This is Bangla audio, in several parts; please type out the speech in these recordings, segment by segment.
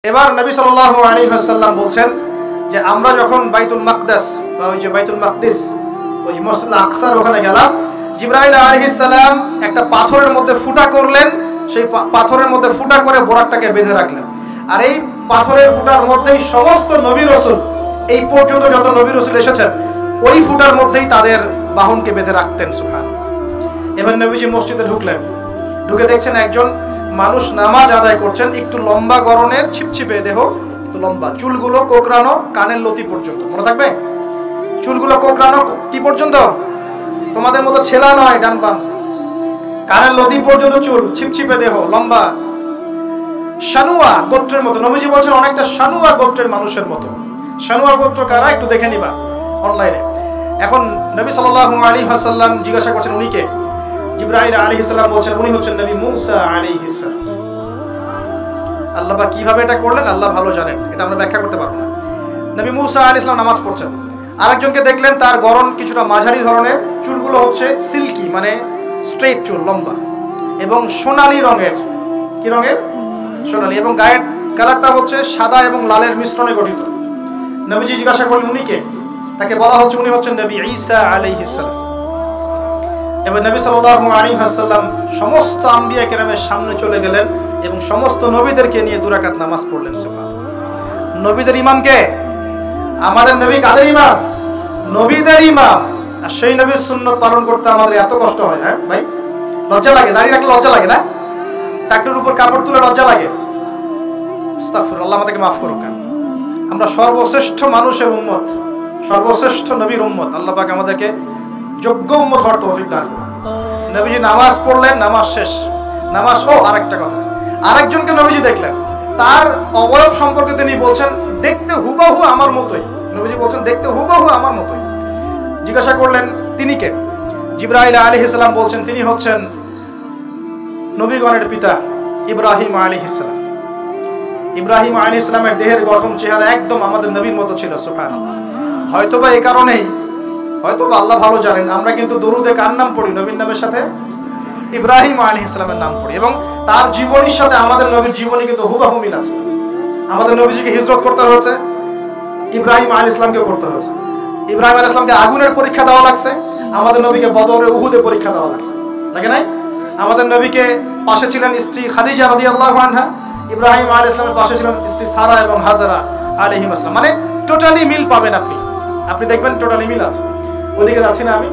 এবার নবী সাল্লাল্লাহু আলাইহি ওয়াসাল্লাম বলছেন যে আমরা যখন বাইতুল মাকদাস বা ওই যে বাইতুল মাকদিস ওই যে মসজিদুল আকসার ওখানে গেলাম, জিবরাইল আলাইহিস সালাম একটা পাথরের মধ্যে ফুটা করলেন, সেই পাথরের মধ্যে ফুটা করে বোরাকটাকে বেঁধে রাখলেন। আর এই পাথরের ফুটার মধ্যেই সমস্ত নবী রাসূল এই পর্যন্ত যত নবী রাসূল এসেছেন ওই ফুটার মধ্যেই তাদের বাহনকে বেঁধে রাখতেন। সুবহানাল্লাহ। এবার নবীজি মসজিদে ঢুকলেন, ঢুকে দেখছেন একজন মানুষ নামাজ আদায় করছেন, একটু লম্বা গড়নের, ছিপছিপে দেহ, একটু লম্বা, চুলগুলো কোকড়ানো কানের লতি পর্যন্ত। মনে থাকবে, চুলগুলো কোকড়ানো কি পর্যন্ত? তোমাদের মতো ছেলা নয় ডান বাম, কানের লতি পর্যন্ত চুল, ছিপছিপে দেহ, লম্বা, শানুয়া গোত্রের মতো। নবীজি বলছেন অনেকটা শানুয়া গোত্রের মানুষের মতো। শানুয়া গোত্র কারা একটু দেখে নিবা অনলাইনে। এখন নবী সাল্লাল্লাহু আলাইহি ওয়াসাল্লাম জিজ্ঞাসা করছেন উনি কে? জিবরাইল আলাইহিস সালাম বলছেন উনি হচ্ছেন নবী মুসা আলাইহিস সালাম। আল্লাহ বা কিভাবে এটা করলেন আল্লাহ ভালো জানেন, এটা আমরা ব্যাখ্যা করতে পারবো না। নবী মুসা আলাইহিস সালাম নামাজ পড়ছেন, আরেকজনকে দেখলেন তার গড়ন কিছুটা মাঝারি ধরনের, চুলগুলো হচ্ছে সিল্কি মানে স্ট্রেট চুল, লম্বা এবং সোনালী রঙের। কি রঙের? সোনালী। এবং গায়ের কালারটা হচ্ছে সাদা এবং লালের মিশ্রণে গঠিত। নবীজি জিজ্ঞাসা করলেন উনি কে? তাকে বলা হচ্ছে উনি হচ্ছেন নবী ঈসা আলাইহিস সালাম। এবার নবী সাল্লাল্লাহু আলাইহি ওয়াসাল্লাম সমস্ত আম্বিয়া কেরামের সামনে চলে গেলেন এবং সমস্ত নবীদেরকে নিয়ে দুই রাকাত নামাজ পড়লেন। সুবহানাল্লাহ। নবীদের ইমাম কে? আমাদের নবী কাদের ইমাম? নবীদের ইমাম। আর সেই নবীর সুন্নাত পালন করতে আমাদের এত কষ্ট হয় না ভাই? লজ্জা লাগে? দাঁড়িয়ে রাখলে লজ্জা লাগে না? টাকনুর উপর কাপড় তুলে লজ্জা লাগে? আস্তাগফিরুল্লাহ, আল্লাহ আমাদেরকে মাফ করুক। আমরা সর্বশ্রেষ্ঠ মানুষের উম্মত, সর্বশ্রেষ্ঠ নবীর উম্মত। আল্লাহ পাক আমাদেরকে যোগ্য উম্মত হওয়ার তৌফিক দান করুন। নবীজি নামাজ পড়লেন, নামাজ শেষ। নামাজ আরেকটা কথা, আরেকজনকে নবীজি দেখলেন, তার অবয়ব সম্পর্কে তিনি বলছেন দেখতে হুবহু আমার মতোই। নবীজি বলছেন দেখতে হুবহু আমার মতোই। জিজ্ঞাসা করলেন তিনি কে? জিবরাইল আলাইহিস সালাম বলছেন তিনি হচ্ছেন নবীগণের পিতা ইব্রাহিম আলাইহিস সালাম। ইব্রাহিম আলাইহিস সালামের দেহের গঠন, চেহারা একদম আমাদের নবীর মতো ছিল। সুবহানাল্লাহ। হয়তোবা এই কারণেই, হয়তোবা আল্লাহ ভালো জানেন, আমরা কিন্তু দরুদে কার নাম পড়ি? নবীর নামের সাথে ইব্রাহিম আলাইহিস সালামের নাম পড়ি এবং তার জীবনীর সাথে আমাদের নবীর জীবনী কিন্তু হুবহু মিল আছে। আমাদের নবীজিকে হিজরত করতে হয়েছে, ইব্রাহিম আলাইহিস সালামকেও করতে হয়েছে। ইব্রাহিম আলাইহিস সালামকে আগুনের পরীক্ষা দেওয়া লাগছে, আমাদের নবীকে বদরে উহুদে পরীক্ষা দেওয়া লাগছে, লাগে নাই? আমাদের নবীকে পাশে ছিলেন স্ত্রী খাদিজা রাদিয়াল্লাহু আনহা, ইব্রাহিম আলাইহিস সালামের পাশে ছিলেন স্ত্রী সারা এবং হাজারা আলাইহিম আসসালাম। মানে টোটালি মিল পাবেন আপনি দেখবেন টোটালি মিল আছে। ওদিকে যাচ্ছি না আমি।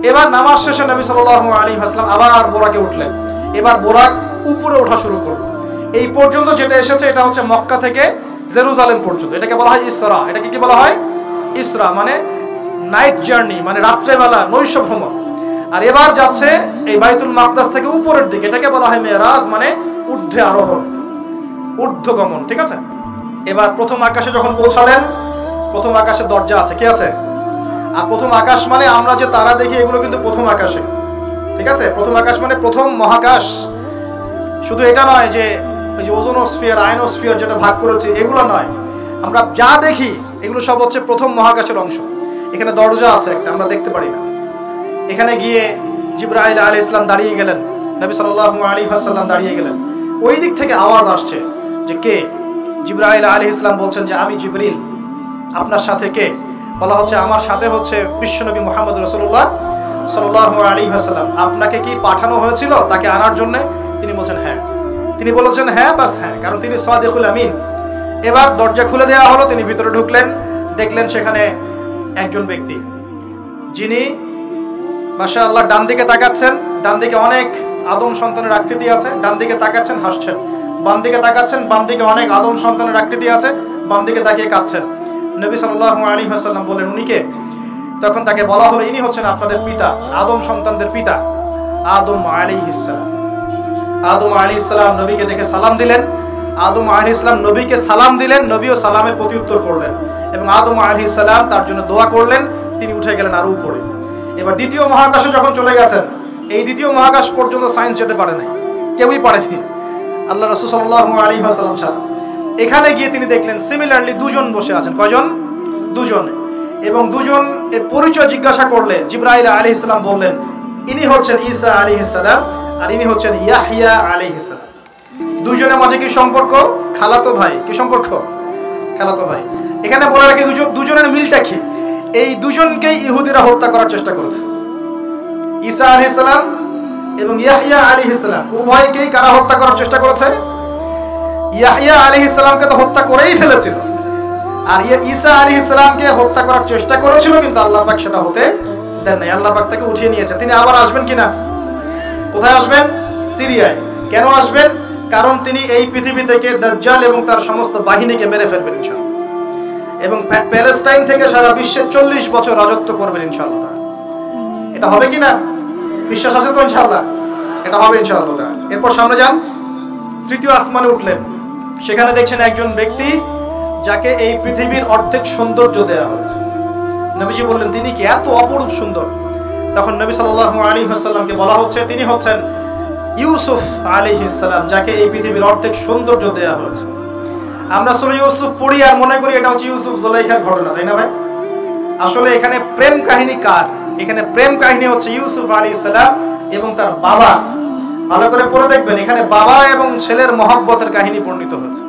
এবার নামাজ শেষে নবী সাল্লাল্লাহু আলাইহি ওয়াসাল্লাম আবার বোরাকে উঠলেন। এবার বোরাক উপরে ওঠা শুরু করলো। এই পর্যন্ত যেটা এসেছে এটা হচ্ছে মক্কা থেকে জেরুজালেম পর্যন্ত। এটাকে বলা হয় ইসরা। এটাকে কি বলা হয়? ইসরা মানে নাইট জার্নি, মানে রাত্রেবেলা নৈশ ভ্রমণ। আর এবার যাচ্ছে এই বাইতুল মাকদাস থেকে উপরের দিকে, এটাকে বলা হয় মেরাজ, মানে ঊর্ধ্বে আরোহণ, ঊর্ধ্বগমন। ঠিক আছে? এবার প্রথম আকাশে যখন পৌঁছালেন, প্রথম আকাশে দরজা আছে, কি আছে? আর প্রথম আকাশ মানে আমরা যে তারা দেখি এগুলো কিন্তু প্রথম আকাশে। ঠিক আছে? প্রথম আকাশ মানে প্রথম মহাকাশ। শুধু এটা নয় যে ওই যে ওজোনোস্ফিয়ার, আয়নোস্ফিয়ার যেটা ভাগ করেছে এগুলো নয়, আমরা যা দেখি এগুলো সব হচ্ছে প্রথম মহাকাশের অংশ। এখানে দরজা আছে একটা, আমরা দেখতে পারি না। এখানে গিয়ে জিবরাইল আলাইহিস সালাম দাঁড়িয়ে গেলেন, নবী সাল্লাল্লাহু আলাইহি ওয়াসাল্লাম দাঁড়িয়ে গেলেন। ওই দিক থেকে আওয়াজ আসছে যে কে? জিবরাইল আলাইহিস সালাম বলছেন যে আমি জিবরিল। আপনার সাথে কে? বলা হচ্ছে আমার সাথে হচ্ছে বিশ্বনবী মুহাম্মদ রাসূলুল্লাহ সাল্লাল্লাহু আলাইহি ওয়াসাল্লাম। আপনাকে কি পাঠানো হয়েছিল তাকে আনার জন্য? তিনি বলছেন হ্যাঁ। তিনি বলেছেন হ্যাঁ, বাস হ্যাঁ, কারণ তিনি সাদিকুল আমিন। এবার দরজা খুলে দেওয়া হলো, তিনি ভিতরে ঢুকলেন, দেখলেন সেখানে একজন ব্যক্তি যিনি মাশাআল্লাহ ডান দিকে তাকাচ্ছেন, ডান দিকে অনেক আদম সন্তানের আকৃতি আছে, ডান দিকে তাকাচ্ছেন হাসছেন, বাম দিকে তাকাচ্ছেন, বাম দিকে অনেক আদম সন্তানের আকৃতি আছে, বাম দিকে তাকিয়ে কাঁদছেন। নবী সাল্লাল্লাহু আলাইহি ওয়াসাল্লাম বললেন উনি কে? তখন তাকে বলা হলো ইনি হচ্ছেন আপনাদের পিতা, আদম সন্তানদের পিতা আদম আলাইহিস সালাম। আদম আলাইহিস সালাম নবীকে দেখে সালাম দিলেন। আদম আলাইহিস সালাম নবীকে সালাম দিলেন, নবীও সালামের প্রত্যুত্তর করলেন এবং আদম আলাইহিস সালাম তার জন্য দোয়া করলেন। তিনি উঠে গেলেন আরো উপরে। এবার দ্বিতীয় মহাকাশে যখন চলে গেছেন, এই দ্বিতীয় মহাকাশ পর্যন্ত সায়েন্স যেতে পারে নাই, কেউই পারেনি, আল্লাহ রাসূল সাল্লাল্লাহু আলাইহি ওয়াসাল্লাম ছাড়া। এখানে গিয়ে তিনি দেখলেন সিমিলারলি দুজন বসে আছেন। কয়জন? দুজন। এবং দুজন এর পরিচয় জিজ্ঞাসা করলে জিবরাইল আলাইহিস সালাম বললেন ইনি হচ্ছেন ঈসা আলাইহিস সালাম আর ইনি হচ্ছেন ইয়াহইয়া আলাইহিস সালাম। দুজনের মাঝে কি সম্পর্ক? খালাতো ভাই, কি সম্পর্ক? খালাতো ভাই। এখানে বলে রাখি দুজনের মিলটা কি? এই দুজনকেই ইহুদিরা হত্যা করার চেষ্টা করেছে। ঈসা আলাইহিস সালাম এবং ইয়াহইয়া আলাইহিস সালাম উভয়কেই কারা হত্যা করার চেষ্টা করেছে? ইয়াহইয়া আলাইহিস সালামকে তো হত্যা করেই ফেলেছিল, আর ঈসা আলাইহিস সালামকে হত্যা করার চেষ্টা করেছিল, কিন্তু আল্লাহ পাক সেটা হতে দেন নাই। আল্লাহ পাক তাকে উঠিয়ে নিয়েছে। তিনি আবার আসবেন কিনা? কোথায় আসবেন? সিরিয়ায়। কেন আসবেন? কারণ তিনি এই পৃথিবী থেকে দাজ্জাল এবং তার সমস্ত বাহিনীকে মেরে ফেলবেন ইনশাআল্লাহ, এবং প্যালেস্টাইন থেকে সারা বিশ্বে 40 বছর রাজত্ব করবেন ইনশাআল্লাহ। এটা হবে কিনা? বিশ্বাস আছে তো ইনশাআল্লাহ? এটা হবে ইনশাআল্লাহ। এরপর সামনে যান, তৃতীয় আসমানে উঠলেন। সেখানে দেখছেন একজন ব্যক্তি যাকে এই পৃথিবীর অর্ধেক সৌন্দর্য দেওয়া হয়েছে। নবীজি বললেন, তিনি কি এত অপরূপ সুন্দর? তখন নবী সাল্লাল্লাহু আলাইহি ওয়াসাল্লামকে বলা হচ্ছে, তিনি হচ্ছেন ইউসুফ আলাইহিস সালাম, যাকে এই পৃথিবীর অর্ধেক সৌন্দর্য দেওয়া হয়েছে। আমরা সূরা ইউসুফ পড়ি আর মনে করি এটা হচ্ছে ইউসুফ জুলাইখার ঘটনা, তাই না ভাই? আসলে এখানে প্রেম কাহিনী কার? এখানে প্রেম কাহিনী হচ্ছে ইউসুফ আলাইহিস সালাম এবং তার বাবা। ভালো করে পড়ে দেখবেন, এখানে বাবা এবং ছেলের মহব্বতের কাহিনী বর্ণিত হয়েছে।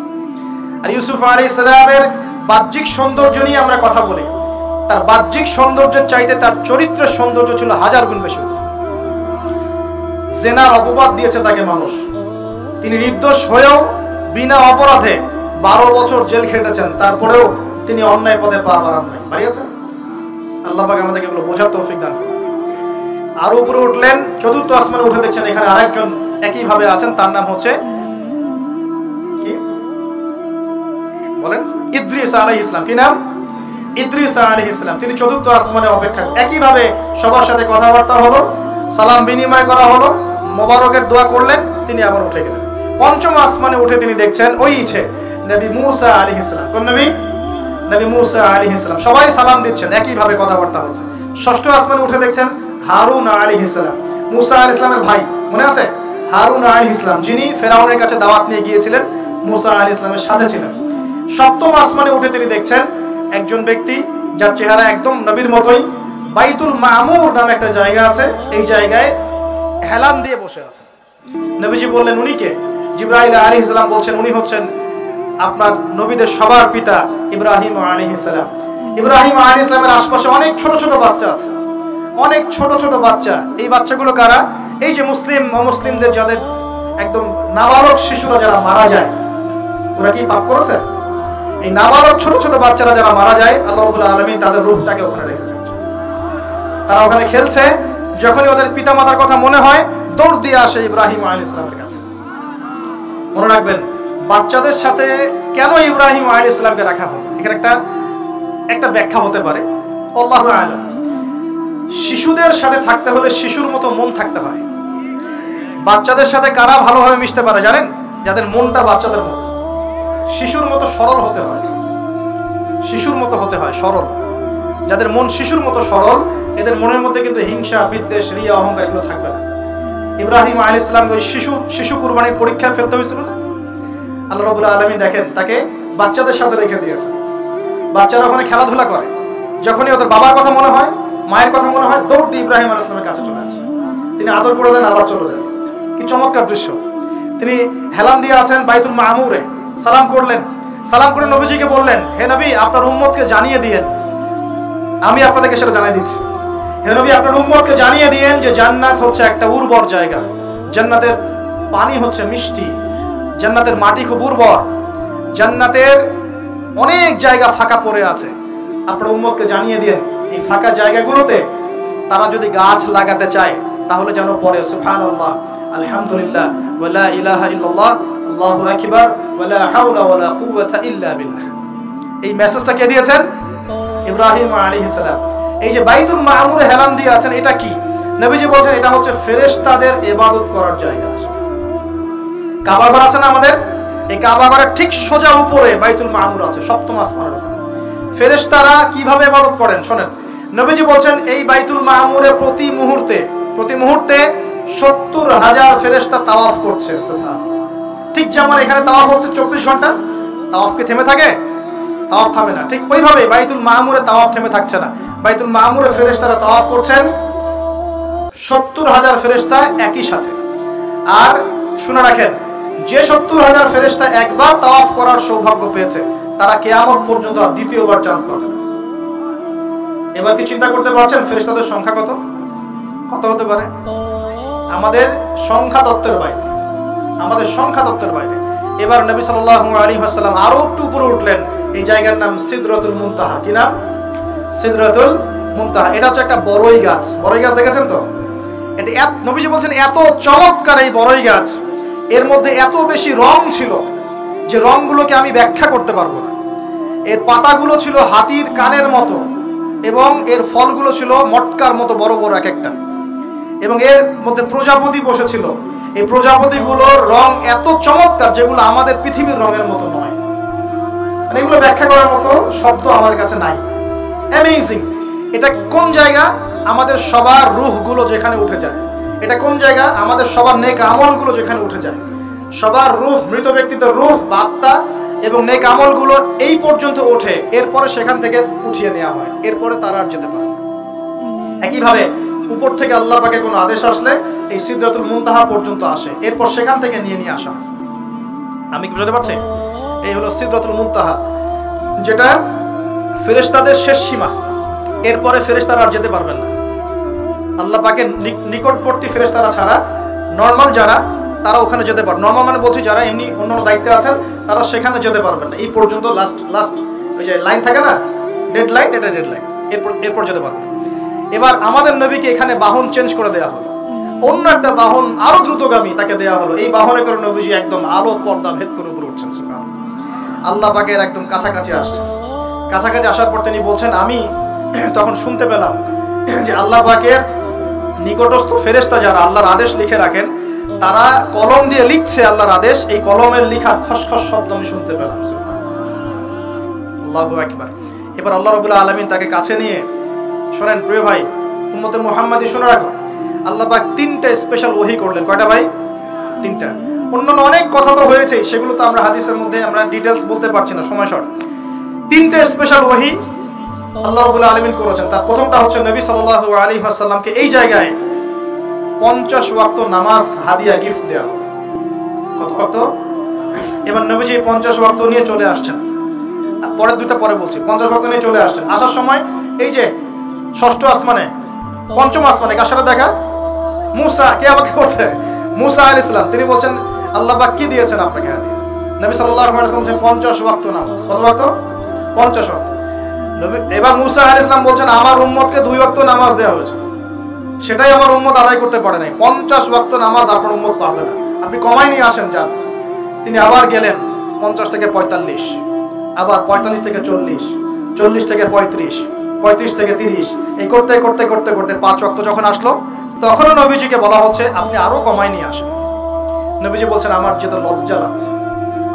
আর ইউসুফ আলাইহিস সালামের বাহ্যিক সৌন্দর্য নিয়ে আমরা কথা বলি, তার বাহ্যিক সৌন্দর্যের চাইতে তার চরিত্রের সৌন্দর্য ছিল 1000 গুণ বেশি। জেনার অপবাদ দিয়েছে তাকে মানুষ, তিনি নির্দোষ হয়েও বিনা অপরাধে 12 বছর জেল খেটেছেন, তারপরেও তিনি অন্যায় পথে পা বাড়ান নাই, বাড়িয়েছেন। আল্লাহ পাক আমাদেরকে এগুলো বোঝার তৌফিক দান করুন। আর উপরে উঠলেন, চতুর্থ আসমানে উঠে দেখছেন এখানে আরেকজন একই ভাবে আছেন, তার নাম হচ্ছে কি বলেন? ইদ্রিস আলাইহিস সালাম। কি নাম? ইদ্রিস আলাইহিস সালাম। তিনি চতুর্থ আসমানে অপেক্ষা। একই ভাবে সবার সাথে কথাবার্তা হলো, সালাম বিনিময় করা হলো, মোবারকের দোয়া করলেন, তিনি আবার উঠে গেলেন। পঞ্চম আসমানে উঠে তিনি দেখছেন ওই ইচ্ছে নবী মুসা আলাইহিস সালাম। কোন নবী? নবী মুসা আলাইহিস সালাম। সবাই সালাম দিচ্ছেন, একই ভাবে কথাবার্তা হচ্ছে। ষষ্ঠ আসমানে উঠে দেখছেন হারুন আলাইহিস সালাম, মুসা আলাইহিস সালামের ভাই, মনে আছে? হারুন আলাইহিস সালাম, যিনি ফেরাউনের কাছে দাওয়াত নিয়ে গিয়েছিলেন, মুসা আলাইহিস সালামের সাথে ছিলেন। সপ্তম আসমানে উঠে তিনি দেখছেন একজন ব্যক্তি যার চেহারা একদম নবীর মতোই, বাইতুল মামুর নামে একটা জায়গা আছে, এই জায়গায় হেলান দিয়ে বসে আছে। নবীজি বললেন, উনি কে? জিবরাইল আলাইহিস সালাম বলছেন, উনি হচ্ছেন আপনার নবীদের সবার পিতা ইব্রাহিম আলাইহিস সালাম। ইব্রাহিম আলাইহিস সালামের আশপাশে অনেক ছোট ছোট বাচ্চা আছে, অনেক ছোট ছোট বাচ্চা। এই বাচ্চাগুলো কারা? এই যে মুসলিম অমুসলিমদের যাদের একদম নাবালক শিশুরা যারা মারা যায়, ওরা কি পাপ করেছে? এই নাবালক ছোট ছোট বাচ্চারা যারা মারা যায়, আল্লাহ রাব্বুল আলামিন তাদের রূহটাকে ওখানে রেখেছেন। তারা ওখানে খেলছে, যখনই ওদের পিতামাতার কথা মনে হয় দৌড় দিয়ে আসে ইব্রাহিম আলাইহিস সালামের কাছে। মনে রাখবেন, বাচ্চাদের সাথে কেন ইব্রাহিম আলাইহিস সালামকে রাখা হলো, এখানে একটা ব্যাখ্যা হতে পারে, আল্লাহু আ'লাম। শিশুদের সাথে থাকতে হলে শিশুর মতো মন থাকতে হয়। বাচ্চাদের সাথে কারা ভালোভাবে মিশতে পারে জানেন? যাদের মনটা বাচ্চাদের মতো, শিশুর মতো সরল হতে হয়, শিশুর মতো হতে হয়, সরল। যাদের মন শিশুর মতো সরল, এদের মনের মধ্যে কিন্তু হিংসা, বিদ্বেষ, রিয়া, অহংকার এগুলো থাকবে না। ইব্রাহিম আলাইহিস সালামকে শিশু কুরবানির পরীক্ষায় ফেলতে হয়েছিল না? আল্লাহ রাব্বুল আলামিন দেখেন তাকে বাচ্চাদের সাথে রেখে দিয়েছেন। বাচ্চারা ওখানে খেলাধুলা করে, যখনই ওদের বাবার কথা মনে হয়, মায়ের কথা মনে হয়, দৌড় দিয়ে ইব্রাহিম আলাইহিস সালামের কাছে চলে আসে। তিনি আদর করে দেন, আবার চলে যায়। কি চমৎকার দৃশ্য! তিনি হেলান দিয়ে আছেন বাইতুল মামুরে, সালাম করলেন। সালাম করে নবীজিকে বললেন, হে নবী, আপনার উম্মতকে জানিয়ে দিয়েন, আমি আপনাদেরকে সেটা জানিয়ে দিচ্ছি। হে নবী, আপনার উম্মতকে জানিয়ে দিয়েন যে জান্নাত হচ্ছে একটা উর্বর জায়গা, জান্নাতের পানি হচ্ছে মিষ্টি, জান্নাতের মাটি খুব উর্বর, জান্নাতের অনেক জায়গা ফাঁকা পড়ে আছে। আপনার উম্মতকে জানিয়ে দিয়েন এই ফাঁকা জায়গাগুলোতে তারা যদি গাছ লাগাতে চায় তাহলে যেন পড়ে সুবহানাল্লাহ, আলহামদুলিল্লাহ, ওয়ালা ইলাহা ইল্লাল্লাহ, আল্লাহু আকবার, ওয়ালা হাওলা ওয়ালা কুওয়াতা ইল্লা বিল্লাহ। এই মেসেজটা কে দিয়েছেন? ইব্রাহিম আলাইহিস সালাম। এই যে বাইতুল মামুরে হেলান দিয়ে আছেন, এটা কি? নবীজি বলেন এটা হচ্ছে ফেরেশতাদের ইবাদত করার জায়গা। কাবা ঘর আছে না আমাদের, এই কাবা ঘরের ঠিক সোজা উপরে বাইতুল মামুর আছে, সপ্তম আসমানের উপরে। ফেরেশতারা কিভাবে ইবাদত করেন শোনেন। নবীজি বলেন এই বাইতুল মামুরে প্রতি মুহূর্তে 70,000 ফেরেশতা তাওয়াফ করছে। ঠিক যেমন এখানে তাওয়াফ হচ্ছে 24 ঘন্টা, তাওয়াফ কি থেমে থাকে? তাওয়াফ থামে না। ঠিক ওইভাবে বাইতুল মামুরে তাওয়াফ থেমে থাকছে না। বাইতুল মামুরে ফেরেশতারা তাওয়াফ করছেন 70,000 ফেরেশতা একই সাথে। আর শুনে রাখেন, যে 70,000 ফেরেশতা একবার তাওয়াফ করার সৌভাগ্য পেয়েছে তারা কিয়ামত পর্যন্ত আর দ্বিতীয়বার চান্স পাবে না। এবার কি চিন্তা করতে পারছেন ফেরেশতাদের সংখ্যা কত কত হতে পারে? আমাদের সংখ্যা তত্ত্বের বাইরে, আমাদের সংখ্যা তত্ত্বের বাইরে। এবার নবী সাল্লাল্লাহু আলাইহি ওয়াসাল্লাম আরো একটু উপরে উঠলেন। এই জায়গার নাম সিদরাতুল মুনতাহা। কি নাম? সিদরাতুল মুনতাহা। এটা হচ্ছে একটা বড়ই গাছ। বড়ই গাছ দেখেছেন তো? এটা নবীজি বলছেন এত চমৎকার এই বড়ই গাছ, এর মধ্যে এত বেশি রং ছিল যে রংগুলোকে আমি ব্যাখ্যা করতে পারবো না। এর পাতাগুলো ছিল হাতির কানের মতো এবং এর ফলগুলো ছিল মটকার মতো বড় বড় এক একটা, এবং এর মধ্যে প্রজাপতি বসেছিল। এই প্রজাপতিগুলোর রং এত চমৎকার যেগুলো আমাদের পৃথিবীর রঙের মতো নয়। মানে এগুলো ব্যাখ্যা করার মতো শব্দ আমার কাছে নাই। অ্যামেজিং। এটা কোন জায়গা? আমাদের সবার রূহগুলো যেখানে উঠে যায়। এটা কোন জায়গা? আমাদের সবার নেক আমলগুলো যেখানে উঠে যায়। সবার রূহ, মৃত ব্যক্তিদের রূহ বা আত্মা এবং নেক আমলগুলো এই পর্যন্ত ওঠে, এরপরে সেখান থেকে উঠিয়ে নেওয়া হয়, এরপরে তারা আর যেতে পারে না। একইভাবে উপর থেকে আল্লাহ পাকের কোনো আদেশ আসলে এই সিদরাতুল মুনতাহা পর্যন্ত আসে, এরপর সেখান থেকে নিয়ে আসা হয়। আমি কি বুঝতে পারছি? এই হলো সিদরাতুল মুনতাহা, যেটা ফেরেশতাদের শেষ সীমা। এরপরে ফেরেশতারা আর যেতে পারবেন না। আল্লাহ পাকের নিকটবর্তী ফেরেশতারা ছাড়া নরমাল যারা, তারা ওখানে যেতে পারবে। নরমাল মানে বলছি যারা এমনি অন্যান্য দায়িত্বে আছেন তারা সেখানে যেতে পারবেন না। এই পর্যন্ত লাস্ট ওই যে লাইন থাকে না, ডেড লাইন, এটা ডেড লাইন, এরপর যেতে পারবে। এবার আমাদের নবীকে এখানে বাহন চেঞ্জ করে দেওয়া হলো, অন্য একটা বাহন আরো দ্রুতগামী তাকে দেওয়া হলো। এই বাহনে করে নবীজি একদম আলো পর্দা ভেদ করে উপরে উঠছেন। সুবহানাল্লাহ। আল্লাহ পাকের একদম কাছাকাছি আসছেন। কাছাকাছি আসার পর তিনি বলছেন, আমি তখন শুনতে পেলাম যে আল্লাহ পাকের নিকটস্থ ফেরেশতা যারা আল্লাহর আদেশ লিখে রাখেন, তারা কলম দিয়ে লিখছে আল্লাহর আদেশ। এই কলমের লেখার খসখস শব্দ আমি শুনতে পেলাম। আল্লাহু আকবার। এবার আল্লাহ রাব্বুল আলামিন তাকে কাছে নিয়ে, শোনেন প্রিয় ভাই, উম্মতে মুহাম্মাদি শুনে রাখো, আল্লাহ পাক 3টা স্পেশাল ওহী করলেন। কয়টা ভাই? 3টা। অন্যান্য অনেক কথা তো হয়েছে, সেগুলো তো আমরা হাদিসের মধ্যে আমরা ডিটেইলস বলতে পারছি না, সময় শর্ট। 3টা স্পেশাল ওহী আল্লাহ রাব্বুল আলামিন করেছেন। তার প্রথমটা হচ্ছে নবী সাল্লাল্লাহু আলাইহি ওয়াসাল্লামকে এই জায়গায় 50 ওয়াক্ত নামাজ হাদিয়া গিফট দেওয়া। কত ওয়াক্ত? এবার নবীজি 50 ওয়াক্ত নিয়ে চলে আসছেন। পরের দুইটা পরে বলছি। 50 ওয়াক্ত নিয়ে চলে আসছেন। আসার সময় এই যে ষষ্ঠ আসমানে, পঞ্চম আসমানে কার সাথে দেখা? মুসা। কে আমাকে করছে? মুসা আলাইহিস সালাম। তিনি বলছেন, আল্লাহ পাক কি দিয়েছেন আপনাকে হাদিয়া? নবী সাল্লাল্লাহু আলাইহি ওয়াসাল্লাম বলেন 50 ওয়াক্ত নামাজ। কত ওয়াক্ত? 50 ওয়াক্ত। এবার মুসা আলাইহিস সালাম বলছেন, আমার উম্মতকে 2 ওয়াক্ত নামাজ দেওয়া হয়েছে, সেটাই আমার উম্মত আদায় করতে পারে নাই। 50 ওয়াক্ত নামাজ আপনার উম্মত পারবে না, আপনি কমাই নিয়ে আসেন যান। তিনি আবার গেলেন 50 থেকে 45, আবার 45 থেকে 40, 40 থেকে 35, 35 থেকে 30, এই করতে করতে করতে করতে 5 ওয়াক্ত যখন আসলো, তখনও নবীজিকে বলা হচ্ছে আপনি আরো কমাই নিয়ে আসেন। নবীজি বলছেন, আমার যেটা লজ্জা লাগছে,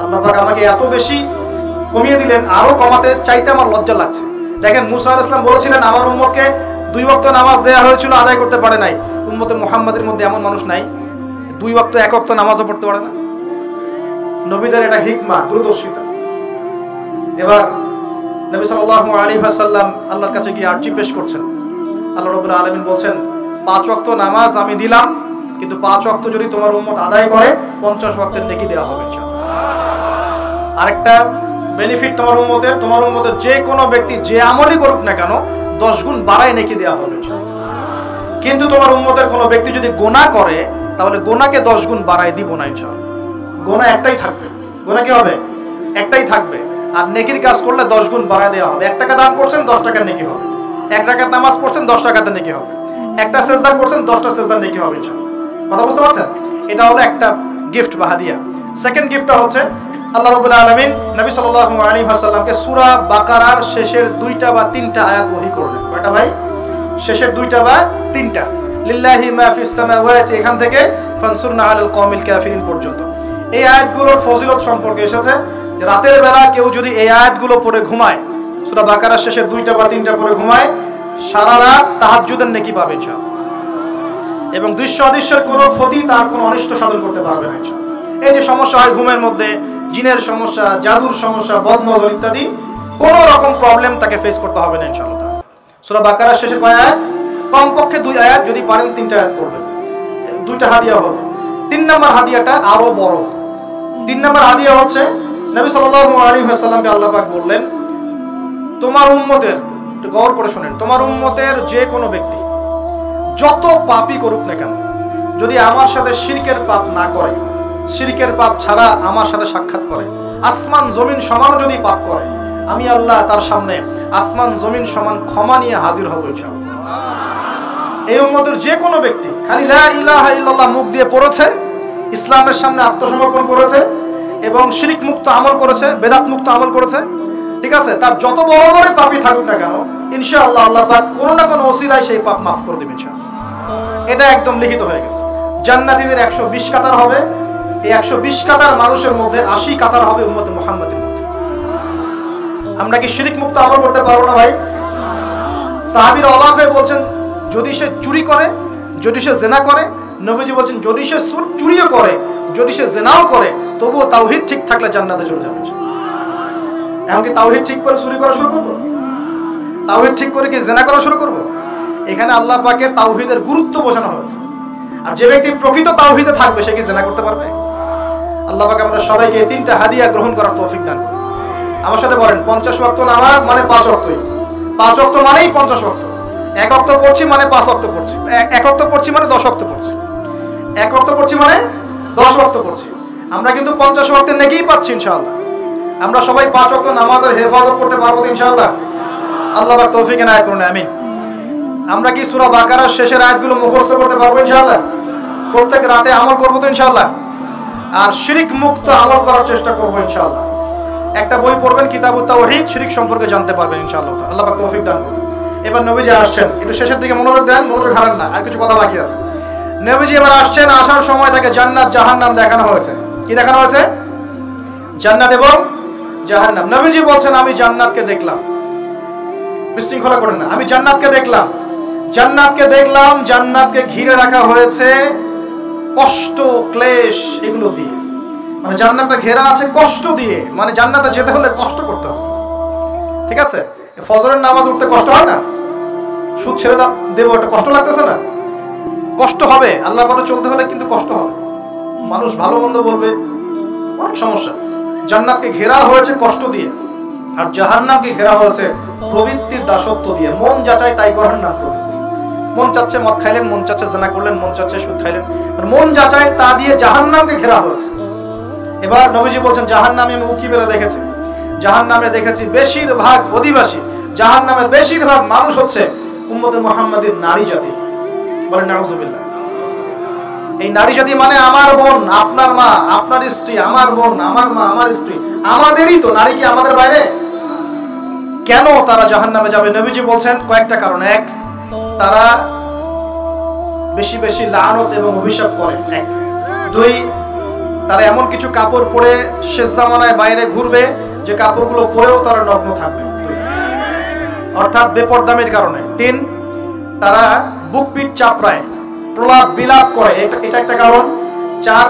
আল্লাহ পাক আমাকে এত বেশি কমিয়ে দিলেন, আরো কমাতে চাইতে আমার লজ্জা লাগছে। দেখেন, মুসা আলাইহিস সালাম বলেছিলেন আমার উম্মতকে 2 ওয়াক্ত নামাজ দেয়া হয়েছিল, আদায় করতে পারে নাই। উম্মতে মুহাম্মাদের মধ্যে এমন মানুষ নাই 2 ওয়াক্ত 1 ওয়াক্ত নামাজও পড়তে পারে না। নবীদের এটা হিকমা, দূরদর্শিতা। এবার নবী সাল্লাল্লাহু আলাইহি ওয়াসাল্লাম আল্লাহর কাছে গিয়ে আরজি পেশ করছেন। আল্লাহ রাব্বুল আলামিন বলছেন, 5 ওয়াক্ত নামাজ আমি দিলাম, কিন্তু 5 ওয়াক্ত যদি তোমার উম্মত আদায় করে 50 ওয়াক্তের নেকি দেওয়া হবে ইনশাআল্লাহ। আরেকটা বেনিফিট তোমার উম্মতের যে কোনো ব্যক্তি যে আমলই করুক না কেন 10 গুণ বাড়ায় নেকি দেওয়া হবে ইনশাআল্লাহ। কিন্তু তোমার উম্মতের কোনো ব্যক্তি যদি গুনাহ করে, তাহলে গুনাহকে 10 গুণ বাড়ায় দিব না ইনশাআল্লাহ। গুনাহ একটাই থাকবে। গুনাহ কি হবে? একটাই থাকবে। আর নেকির কাজ করলে 10 গুণ বাড়ায় দেওয়া হবে। 1 টাকা দান করছেন 10 টাকার নেকি হবে। 1 রাকাত নামাজ পড়ছেন 10 টাকাতে নেকি হবে। একটা সেজদা করছেন 10টা সেজদার নেকি হবে ইনশাআল্লাহ। কথা বুঝতে পারছেন? এটা হলো একটা গিফট বা হাদিয়া। সেকেন্ড গিফটটা হচ্ছে আল্লাহ রাব্বুল আলামিন নবী সাল্লাল্লাহু আলাইহি ওয়াসাল্লামকে সূরা বাকারার শেষের 2টা বা 3টা আয়াত ওহী করলেন। কয়টা ভাই? শেষের 2টা বা 3টা। লিল্লাহি মা ফিস সামাওয়াতি, এখান থেকে ফানসুরনা আলাল কওমিল কাফিরিন পর্যন্ত। এই আয়াতগুলোর ফজিলত সম্পর্কে এসেছে যে রাতের বেলা কেউ যদি এই আয়াতগুলো পড়ে ঘুমায়, সূরা বাকারার শেষে 2টা বা 3টা পড়ে ঘুমায়, সারা রাত তাহাজ্জুদের নেকি পাবে ইনশাআল্লাহ। এবং দৃশ্য অদৃশ্যের কোনো ক্ষতি, তার কোনো অনিষ্ট সাধন করতে পারবে না ইনশাআল্লাহ। এই যে সমস্যা হয় ঘুমের মধ্যে, জিনের সমস্যা, জাদুর সমস্যা, বদনজর ইত্যাদি, কোনো রকম প্রবলেম তাকে ফেস করতে হবে না ইনশাআল্লাহ। সূরা বাকারার শেষের কয় আয়াত? কমপক্ষে 2 আয়াত, যদি পারেন 3টা আয়াত পড়বেন। 2টা হাদিয়া হলো। 3 নম্বর হাদিয়াটা আরো বড়। 3 নম্বর হাদিয়া হচ্ছে নবী সাল্লাল্লাহু আলাইহি ওয়াসাল্লামকে আল্লাহ পাক বললেন, তোমার উম্মতের, একটু গৌর করে শুনেন, তোমার উম্মতের যে কোনো ব্যক্তি যত পাপই করুক না কেন, যদি আমার সাথে শিরকের পাপ না করে, শিরকের পাপ ছাড়া আমার সাথে সাক্ষাৎ করে, আসমান জমিন সমান যদি পাপ করে, আমি আল্লাহ তার সামনে আসমান জমিন সমান ক্ষমা নিয়ে হাজির হব ইনশাআল্লাহ। এই উম্মতের যে কোনো ব্যক্তি খালি লা ইলাহা ইল্লাল্লাহ মুখ দিয়ে পড়েছে, ইসলামের সামনে আত্মসমর্পণ করেছে এবং শিরক মুক্ত আমল করেছে, বেদাত মুক্ত আমল করেছে, ঠিক আছে, তার যত বড় বড় পাপই থাকুক না কেন ইনশাআল্লাহ আল্লাহ পাক কোনো না কোনো ওসিলায় সেই পাপ মাফ করে দেবেন ইনশাআল্লাহ। এটা একদম লিখিত হয়ে গেছে। জান্নাতীদের 120 কাতার হবে, এই 120 কাতার মানুষের মধ্যে 80 কাতার হবে উম্মতে মুহাম্মাদের মধ্যে। আমরা কি শিরক মুক্ত আমল করতে পারবো না ভাই? সাহাবীরা অবাক হয়ে বলছেন, যদি সে চুরি করে, যদি সে জেনা করে, নবীজি বলছেন যদি সে চুরিও করে, যদি সে জেনাও করে, তবুও তাওহীদ ঠিক থাকলে জান্নাতে চলে যাবে। এমনকি তাওহীদ ঠিক করে চুরি করা শুরু করবো? তাওহীদ ঠিক করে কি জেনা করা শুরু করবো? এখানে আল্লাহ পাকের তাওহীদের গুরুত্ব বোঝানো হয়েছে। আর যে ব্যক্তি প্রকৃত তাওহীদে থাকবে সে কি জেনা করতে পারবে? আল্লাহ পাক আমাদের সবাইকে এই 3টা হাদিয়া গ্রহণ করার তৌফিক দান করুন। আমার সাথে বলেন, 50 ওয়াক্ত নামাজ মানে 5 ওয়াক্তই। 5 ওয়াক্ত মানেই 50 ওয়াক্ত। 1 ওয়াক্ত পড়ছি মানে 5 ওয়াক্ত পড়ছি। 1 ওয়াক্ত পড়ছি মানে 10 ওয়াক্ত পড়ছি। 1 ওয়াক্ত পড়ছি মানে 10 ওয়াক্ত পড়ছি। আমরা কিন্তু 50 ওয়াক্তের নেকিই পাচ্ছি ইনশাআল্লাহ। আমরা সবাই 5 ওয়াক্ত নামাজের হেফাজত করতে পারবো ইনশাআল্লাহ। আল্লাহ পাক তৌফিক এনায়েত করুন, আমিন। আমরা কি সূরা বাকারার শেষের আয়াতগুলো মুখস্থ করতে পারবো ইনশাআল্লাহ? প্রত্যেক রাতে আমল করবো তো ইনশাআল্লাহ। আর শিরক মুক্ত আমল করার চেষ্টা করবো ইনশাআল্লাহ। একটা বই পড়বেন, কিতাবুত তাওহীদ, শিরক সম্পর্কে জানতে পারবেন ইনশাআল্লাহ। আল্লাহ পাক তৌফিক দান করুন। এবার নবীজি আসছেন, একটু শেষের দিকে মনোযোগ দেন, মনোযোগ হারান না, আর কিছু কথা বাকি আছে। নবীজি এবার আসছেন, আসার সময় তাকে জান্নাত জাহান্নাম দেখানো হয়েছে। কি দেখানো হয়েছে? জান্নাত এবং জাহান্নাম। নবীজি বলছেন, আমি জান্নাতকে দেখলাম। বিশৃঙ্খলা করেন না, আমি জান্নাতকে দেখলাম। জান্নাতকে দেখলাম, জান্নাতকে ঘিরে রাখা হয়েছে কষ্ট, ক্লেশ, এগুলো দিয়ে। মানে জান্নাতটা ঘেরা আছে কষ্ট দিয়ে, মানে জান্নাতে যেতে হলে কষ্ট করতে হবে। ঠিক আছে, ফজরের নামাজ উঠতে কষ্ট হয় না? সুদ ছেড়ে দেবো, একটা কষ্ট লাগতেছে না? কষ্ট হবে। আল্লাহর পথে চলতে হলে কিন্তু কষ্ট হবে। মানুষ ভালো মন্দ বলবে, অনেক সমস্যা। জান্নাতকে ঘেরা হয়েছে কষ্ট দিয়ে, আর জাহান্নামকে ঘেরা হয়েছে প্রবৃত্তির দাসত্ব দিয়ে। মন যাচাই তাই করার নাম প্রবৃত্তি। মন চাচ্ছে মদ খাইলেন, মন চাচ্ছে জেনা করলেন, মন চাচ্ছে সুদ খাইলেন, মন যাচাই তা দিয়ে জাহান্নামকে ঘেরা হয়েছে। এবার নবীজি বলছেন, জাহান্নামে আমি উকি মেরে দেখেছি, জাহান্নামে দেখেছি বেশিরভাগ অধিবাসী, জাহান্নামের বেশিরভাগ মানুষ হচ্ছে উম্মতে মুহাম্মাদের নারী জাতি। বলেন নাউজুবিল্লাহ। এই নারী জাতি মানে আমার বোন, আপনার মা, আপনার স্ত্রী, আমার বোন, আমার মা, আমার স্ত্রী, আমাদেরই তো। নারী কি আমাদের বাইরে? কেন তারা জাহান্নামে যাবে? নবীজি বলছেন কয়েকটা কারণ। 1, তারা বেশি বেশি লানত এবং অভিশাপ করে। 1, 2, তারা এমন কিছু কাপড় পরে শেষ জামানায় বাইরে ঘুরবে যে কাপড়গুলো পরেও তারা নগ্ন থাকবে, অর্থাৎ বেপরদামির কারণে। 3, তারা বুক পিঠ চাপড়ায়, প্রলাপ বিলাপ করে, এটা একটা কারণ। 4,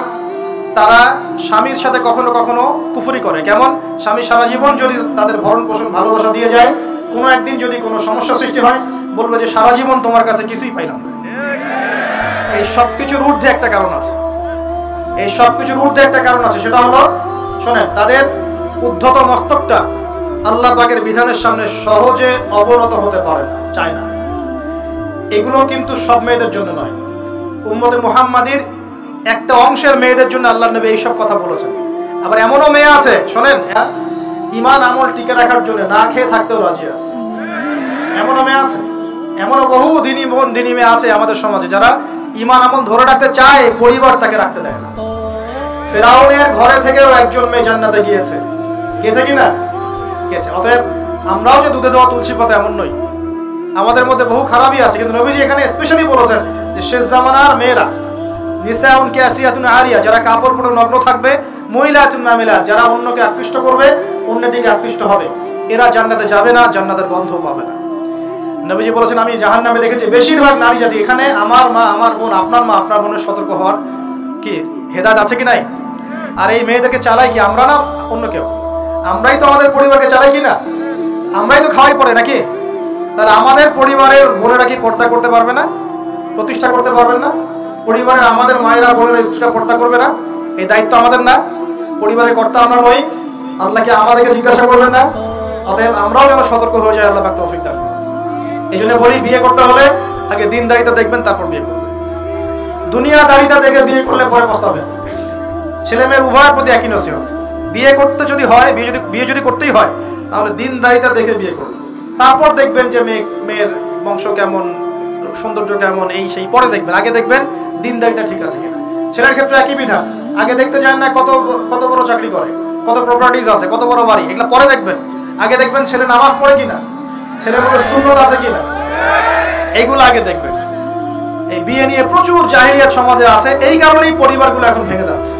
তারা স্বামীর সাথে কখনো কখনো কুফরি করে। কেমন? স্বামী সারা জীবন যদি তাদের ভরণ পোষণ ভালোবাসা দিয়ে যায়, কোনো একদিন যদি কোনো সমস্যা সৃষ্টি হয়, বলবে যে সারা জীবন তোমার কাছে কিছুই পাইলাম না। এই সব কিছুর ঊর্ধ্বে একটা কারণ আছে। এই সব কিছুর ঊর্ধ্বে একটা কারণ আছে, সেটা হলো, শোনেন, তাদের উদ্ধত মস্তকটা আল্লাহ পাকের বিধানের সামনে সহজে অবনত হতে পারে না, চায় না। এগুলো কিন্তু সব মেয়েদের জন্য নয়, উম্মতে মুহাম্মাদির একটা অংশের মেয়েদের জন্য আল্লাহ নবী এইসব কথা বলেছেন। আবার এমনও মেয়ে আছে, শোনেন, ঈমান আমল টিকে রাখার জন্য না খেয়ে থাকতেও রাজি আছে। এমনও মেয়ে আছে, এমনও বহু দিনী বোন, দিনী মেয়ে আছে আমাদের সমাজে, যারা ঈমান আমল ধরে রাখতে চায়, পরিবার তাকে রাখতে দেয় না। ফেরাউনের ঘরে থেকেও একজন মেয়ে জান্নাতে গিয়েছে, গেছে কিনা? গেছে। অতএব আমরাও যে দুধে দেওয়া তুলসী পাতা এমন নই, আমাদের মধ্যে বহু খারাপই আছে। কিন্তু নবীজি এখানে স্পেশালি বলেছেন যে শেষ জামানার মেয়েরা, নিসাউন কাসিয়াতুন আরিয়া, যারা কাপড় পরে নগ্ন থাকবে, মহিলাতুন মামিলাত, যারা অন্যকে আকৃষ্ট করবে, অন্যটিকে আকৃষ্ট হবে, এরা জান্নাতে যাবে না, জান্নাতের গন্ধ পাবে না। নবীজি বলেছেন, আমি জাহান্নামে দেখেছি বেশিরভাগ নারী জাতি। এখানে আমার মা, আমার বোন, আপনার মা, আপনার বোনের সতর্ক হওয়ার কি হেদায়েত আছে কি নাই? আর এই মেয়েদেরকে চালাই কি আমরা না অন্য কেউ? আমরাই তো আমাদের পরিবারকে চালাই কি না? আমরাই তো খাওয়াই পড়ে নাকি? তাহলে আমাদের পরিবারের বোনেরা কি পর্দা করতে পারবে না? প্রতিষ্ঠা করতে পারবেন না? পরিবারের আমাদের মায়েরা, বোনেরা, স্ত্রীরা পর্দা করবে না? এই দায়িত্ব আমাদের না? পরিবারের কর্তা আমরা নই, আল্লাহকে আমাদেরকে জিজ্ঞাসা করবেন না? অতএব আমরাও যেন সতর্ক হয়ে যাই, আল্লাহ পাক তৌফিক দান করুন। এই জন্য বলি, বিয়ে করতে হলে আগে দিনদারিতা দেখবেন, তারপর বিয়ে করবেন। দুনিয়াদারিতা দেখে বিয়ে করলে পরে পস্তাবেন। ছেলে মেয়ের উভয়ের প্রতি একই নসিহত, বিয়ে করতে যদি হয়, বিয়ে যদি করতেই হয়, তাহলে দিনদারিতা দেখে বিয়ে করবেন। তারপর দেখবেন যে মেয়ের বংশ কেমন, সৌন্দর্য কেমন, এই সেই পরে দেখবেন। আগে দেখবেন দিনদারিতা ঠিক আছে কিনা। ছেলের ক্ষেত্রে একই বিধান, আগে দেখতে চান না কত বড় চাকরি করে, কত প্রপার্টিজ আছে, কত বড় বাড়ি, এগুলো পরে দেখবেন। আগে দেখবেন ছেলে নামাজ পড়ে কিনা, ছেলের মধ্যে সুন্নত আছে কিনা, এইগুলো আগে দেখবেন। এই বিয়ে নিয়ে প্রচুর জাহিলিয়াত সমাজে আছে, এই কারণেই পরিবারগুলো এখন ভেঙে যাচ্ছে।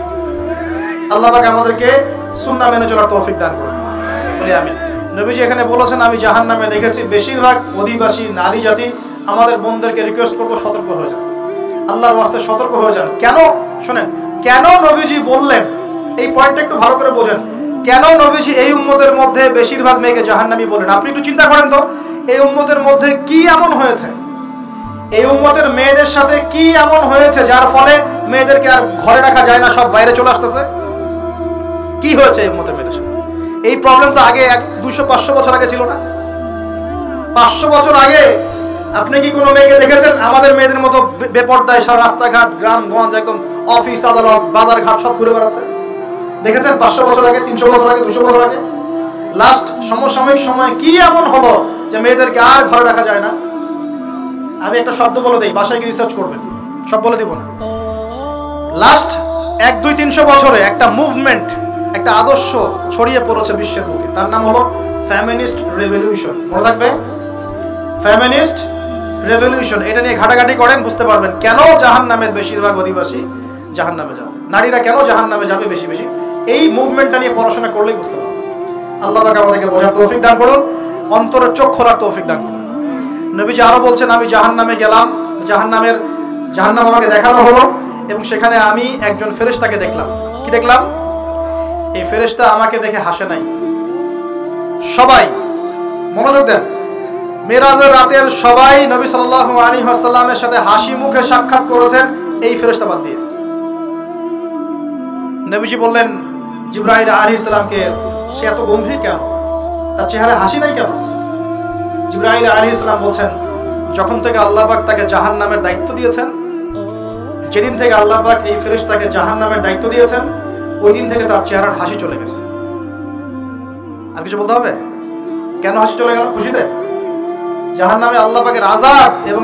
আল্লাহ পাক আমাদেরকে সুন্নাহ মেনে চলার তৌফিক দান করুন, বলি আমিন। নবীজি এখানে বলেছেন, আমি জাহান্নামে দেখেছি বেশিরভাগ অধিবাসী নারী জাতি। আমাদের বোনদেরকে রিকোয়েস্ট করবো, সতর্ক হয়ে যান, আল্লাহর ওয়াস্তে সতর্ক হয়ে যান। কেন শুনেন, কেন নবীজি বললেন, এই পয়েন্টটা একটু ভালো করে বোঝেন। কেন নবীজি এই উম্মতের মধ্যে বেশিরভাগ মেয়েকে জাহান্নামী বললেন? আপনি একটু চিন্তা করেন তো, এই উম্মতের মধ্যে কি এমন হয়েছে, এই উম্মতের মেয়েদের সাথে কি এমন হয়েছে যার ফলে মেয়েদেরকে আর ঘরে রাখা যায় না, সব বাইরে চলে আসতেছে? কি হয়েছে এই উম্মতের মেয়েদের সাথে? এই প্রবলেম তো আগে 200-500 বছর আগে ছিল না। 500 বছর আগে আপনি কি কোনো মেয়েকে দেখেছেন আমাদের মেয়েদের মতো বেপরদায় সারা রাস্তাঘাট, গ্রামগঞ্জ, একদম অফিস আদালত, বাজার ঘাট সব ঘুরে বেড়াচ্ছে? দেখেছেন 500 বছর আগে, 300 বছর আগে, 200 বছর আগে? লাস্ট সমসাময়িক সময় কি এমন হলো যে মেয়েদেরকে আর ঘরে রাখা যায় না? আমি একটা শব্দ বলে দেই, বাসায় গিয়ে রিসার্চ করবেন, সব বলে দিব না। লাস্ট 100-200-300 বছরে একটা মুভমেন্ট, একটা আদর্শ ছড়িয়ে পড়েছে বিশ্বের বুকে, তার নাম হলো ফেমিনিস্ট রেভলিউশন। মনে থাকবে, ফেমিনিস্ট রেভলিউশন। এটা নিয়ে ঘাটাঘাটি করেন, বুঝতে পারবেন কেন জাহান্নামের বেশিরভাগ অধিবাসী জাহান্নামে যাবে, নারীরা কেন জাহান্নামে যাবে বেশি বেশি। এই মুভমেন্টটা নিয়ে পড়াশোনা করলেই বুঝতে পারবেন। আল্লাহ পাক আমাদেরকে বোঝার তৌফিক দান করুন, অন্তরের চোখ খোলার তৌফিক দান করুন। নবীজি আরো বলছেন, আমি জাহান্নামে গেলাম, জাহান্নাম আমাকে দেখানো হলো, এবং সেখানে আমি একজন ফেরেশতাকে দেখলাম। কি দেখলাম? এই ফেরেশতা আমাকে দেখে হাসে নাই। সবাই মনোযোগ দেন, মেরাজের রাতের সবাই নবী সাল্লাল্লাহু আলাইহি ওয়াসাল্লামের সাথে হাসি মুখে সাক্ষাৎ করেছেন এই ফেরেশতা বাদ দিয়ে। নবীজি বললেন জিবরাইল আলাইহিস সালামকে, সে এত গম্ভীর কেন, তার চেহারায় হাসি নাই কেন? জিবরাইল আলাইহিস সালাম বলছেন, যখন থেকে আল্লাহ পাক তাকে জাহান্নামের দায়িত্ব দিয়েছেন, যেদিন থেকে আল্লাহ পাক এই ফেরেশতাকে জাহান্নামের দায়িত্ব দিয়েছেন, ওই দিন থেকে তার চেহারার হাসি চলে গেছে। আর কিছু বলতে হবে? কেন হাসি চলে গেল? খুশিতে? জাহান্নামে আল্লাহ পাকের আযাব এবং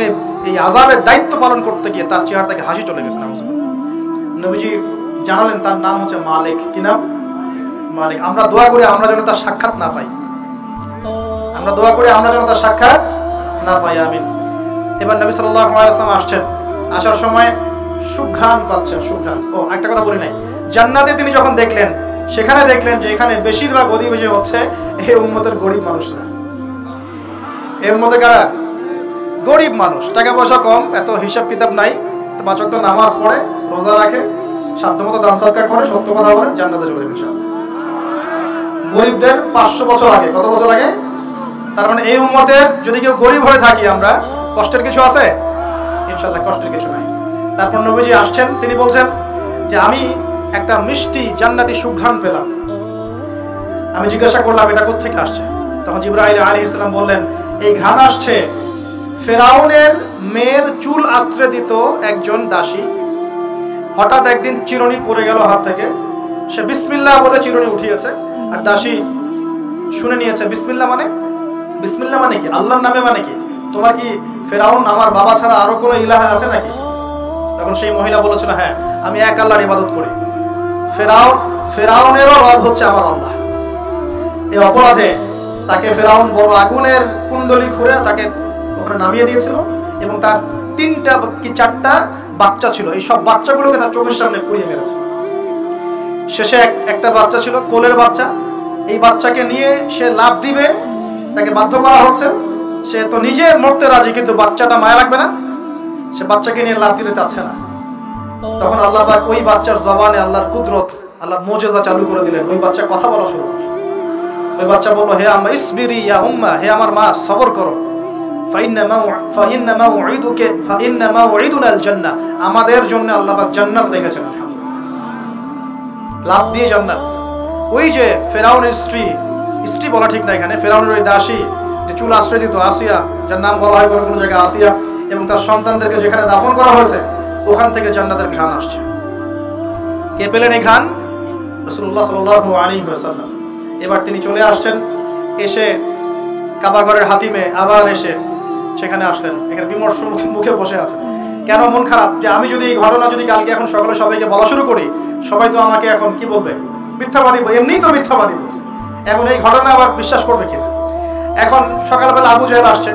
এই আযাবের দায়িত্ব পালন করতে গিয়ে তার চেহারা থেকে হাসি চলে গেছে। নবীজি জানালেন তার নাম হচ্ছে মালিক। কি নাম? মালিক। আমরা দোয়া করি আমরা যেন তার সাক্ষাৎ না পাই, আমরা দোয়া করি আমরা যেন তার সাক্ষাৎ না পাই, আমিন। এবার নবী সাল্লাল্লাহু আলাইহি ওয়াসাল্লাম আসছেন, আসার সময় সুঘ্রাণ পাচ্ছেন, সুঘ্রাণ। ও একটা কথা বলি নাই, জান্নাতে তিনি যখন দেখলেন, সেখানে দেখলেন যে এখানে বেশিরভাগ অধিবাসী হচ্ছে এই উম্মতের গরিব মানুষরা। এই উম্মতে কারা? গরিব মানুষ, টাকা পয়সা কম, এত হিসাব কিতাব নাই, 5 ওয়াক্ত নামাজ পড়ে, রোজা রাখে, সাধ্যমতো দান সদকা করে, সত্য কথা বলে, জান্নাতে চলে যাবে ইনশাআল্লাহ। গরিবদের 500 বছর আগে, কত বছর আগে? তার মানে এই উম্মতের যদি কেউ গরিব হয়ে থাকি আমরা, কষ্টের কিছু আছে? ইনশাআল্লাহ কষ্টের কিছু নাই। তারপর নবীজি আসছেন, তিনি বলছেন যে আমি একটা মিষ্টি জান্নাতি সুঘ্রাণ পেলাম। আমি জিজ্ঞাসা করলাম এটা কোত্থেকে আসছে? তখন জিবরাইল আলাইহিস সালাম বললেন, এই ঘ্রাণ আসছে ফেরাউনের মেয়ের চুল আঁচড়ে দিত একজন দাসী। হঠাৎ একদিন চিরুনি পড়ে গেল হাত থেকে, সে বিসমিল্লাহ বলে চিরুনি উঠিয়েছে, আর দাসী শুনে নিয়েছে বিসমিল্লাহ মানে? বিসমিল্লাহ মানে কি? আল্লাহর নামে মানে কি? তোমার কি ফেরাউন আমার বাবা ছাড়া আরো কোনো ইলাহা আছে নাকি? তখন সেই মহিলা বলেছিল, হ্যাঁ আমি এক আল্লাহর ইবাদত করি, ফেরাউনেরও রব হচ্ছে আমার আল্লাহ। এই অপরাধে তাকে ফেরাউন বড় আগুনের কুণ্ডলি খুঁড়ে তাকে ওখানে নামিয়ে দিয়েছিল, এবং তার 3টা কি 4টা বাচ্চা ছিল, এই সব বাচ্চাগুলোকে তার চোখের সামনে পুড়িয়ে মেরেছে। শেষে একটা বাচ্চা ছিল, কোলের বাচ্চা, এই বাচ্চাকে নিয়ে সে লাফ দিবে, তাকে বাধ্য করা হচ্ছে, সে তো নিজে মরতে রাজি, কিন্তু বাচ্চাটা মায়া লাগবে না, সে বাচ্চাকে নিয়ে লাফ দিতে চাচ্ছে না। তখন আল্লাহ পাক ওই বাচ্চার জবানে আল্লাহর কুদরত, আল্লাহর মুজিজা চালু করে দিলেন। ওই বাচ্চা কথা বলা শুরু করল। ওই বাচ্চা বলল, হে আম্মা ইসবিরি ইয়া উম্মা, হে আমার মা সবর করো, ফাইন্না মাউইদুনাল জান্নাহ, আমাদের জন্য আল্লাহ পাক জান্নাত রেখেছেন। আলহামদুলিল্লাহ। লাভ দিয়ে জান্নাত। ওই যে ফেরাউনের স্ত্রী বলা ঠিক না এখানে, ফেরাউনের ওই দাসী যে চুল আশ্রয় দিত আসিয়া, যার নাম বলা হয় কোনো জায়গায় আসিয়া, এবং তার সন্তানদেরকে যেখানে দাফন করা হয়েছে ওখান থেকে জান্নাতের ঘ্রাণ আসছে। কে পেলেন এই ঘ্রাণ? রাসূলুল্লাহ সাল্লাল্লাহু আলাইহি ওয়াসাল্লাম। এবার তিনি চলে আসছেন, এসে কাবাঘরের হাতিমে আবার এসে সেখানে আসলেন, এখানে বিমর্ষ মুখে বসে আছেন। কেন মন খারাপ? যে আমি যদি এই ঘটনা যদি কালকে এখন সকালে সবাইকে বলা শুরু করি, সবাই তো আমাকে এখন কি বলবে? মিথ্যাবাদী বলবে, এমনিই তো মিথ্যাবাদী বলছে, এখন এই ঘটনা আবার বিশ্বাস করবে কিনা। এখন সকালবেলা আবু জাহেল আসছে,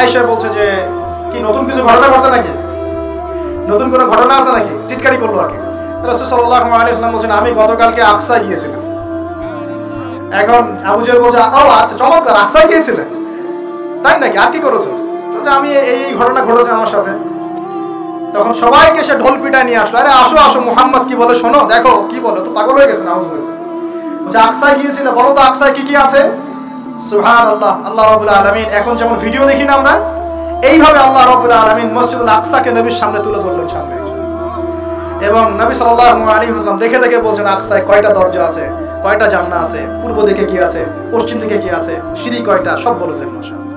এসে বলছে যে কি নতুন কিছু ঘটনা ঘটছে নাকি, নতুন কোনো ঘটনা আছে নাকি, টিটকারি করলো আর কি। রাসূল সাল্লাল্লাহু আলাইহি ওয়াসাল্লাম বলছেন আমি গতকালকে আকসায় গিয়েছিলাম। এখন আবু জাহেল বলছে ও আচ্ছা চমৎকার, আকসায় গিয়েছিলেন তাই নাকি, আর কি করেছো? বলছে আমি এই ঘটনা ঘটেছে আমার সাথে। তখন সবাইকে সে ঢোল পিটায় নিয়ে আসলো, আরে আসো আসো মুহাম্মদ কি বলে শোনো, দেখো কি বলে, তো পাগল হয়ে গেছে না। বলছে আকসায় গিয়েছিল, বলো তো আকসায় কি কি আছে? সুবহানাল্লাহ, আল্লাহ রাব্বুল আলামিন এখন যেমন ভিডিও দেখি না আমরা, এইভাবে আল্লাহ রাব্বুল আলামিন মসজিদুল আকসাকে নবীর সামনে তুলে ধরলেন সামনে, এবং নবী সাল্লাল্লাহু আলাইহি ওয়াসাল্লাম দেখে দেখে বলছেন আকসায় কয়টা দরজা আছে, কয়টা জান্নাত আছে, পূর্ব দিকে কি আছে, পশ্চিম দিকে কি আছে, সিঁড়ি কয়টা, সব বলে দিলেন মাশাআল্লাহ।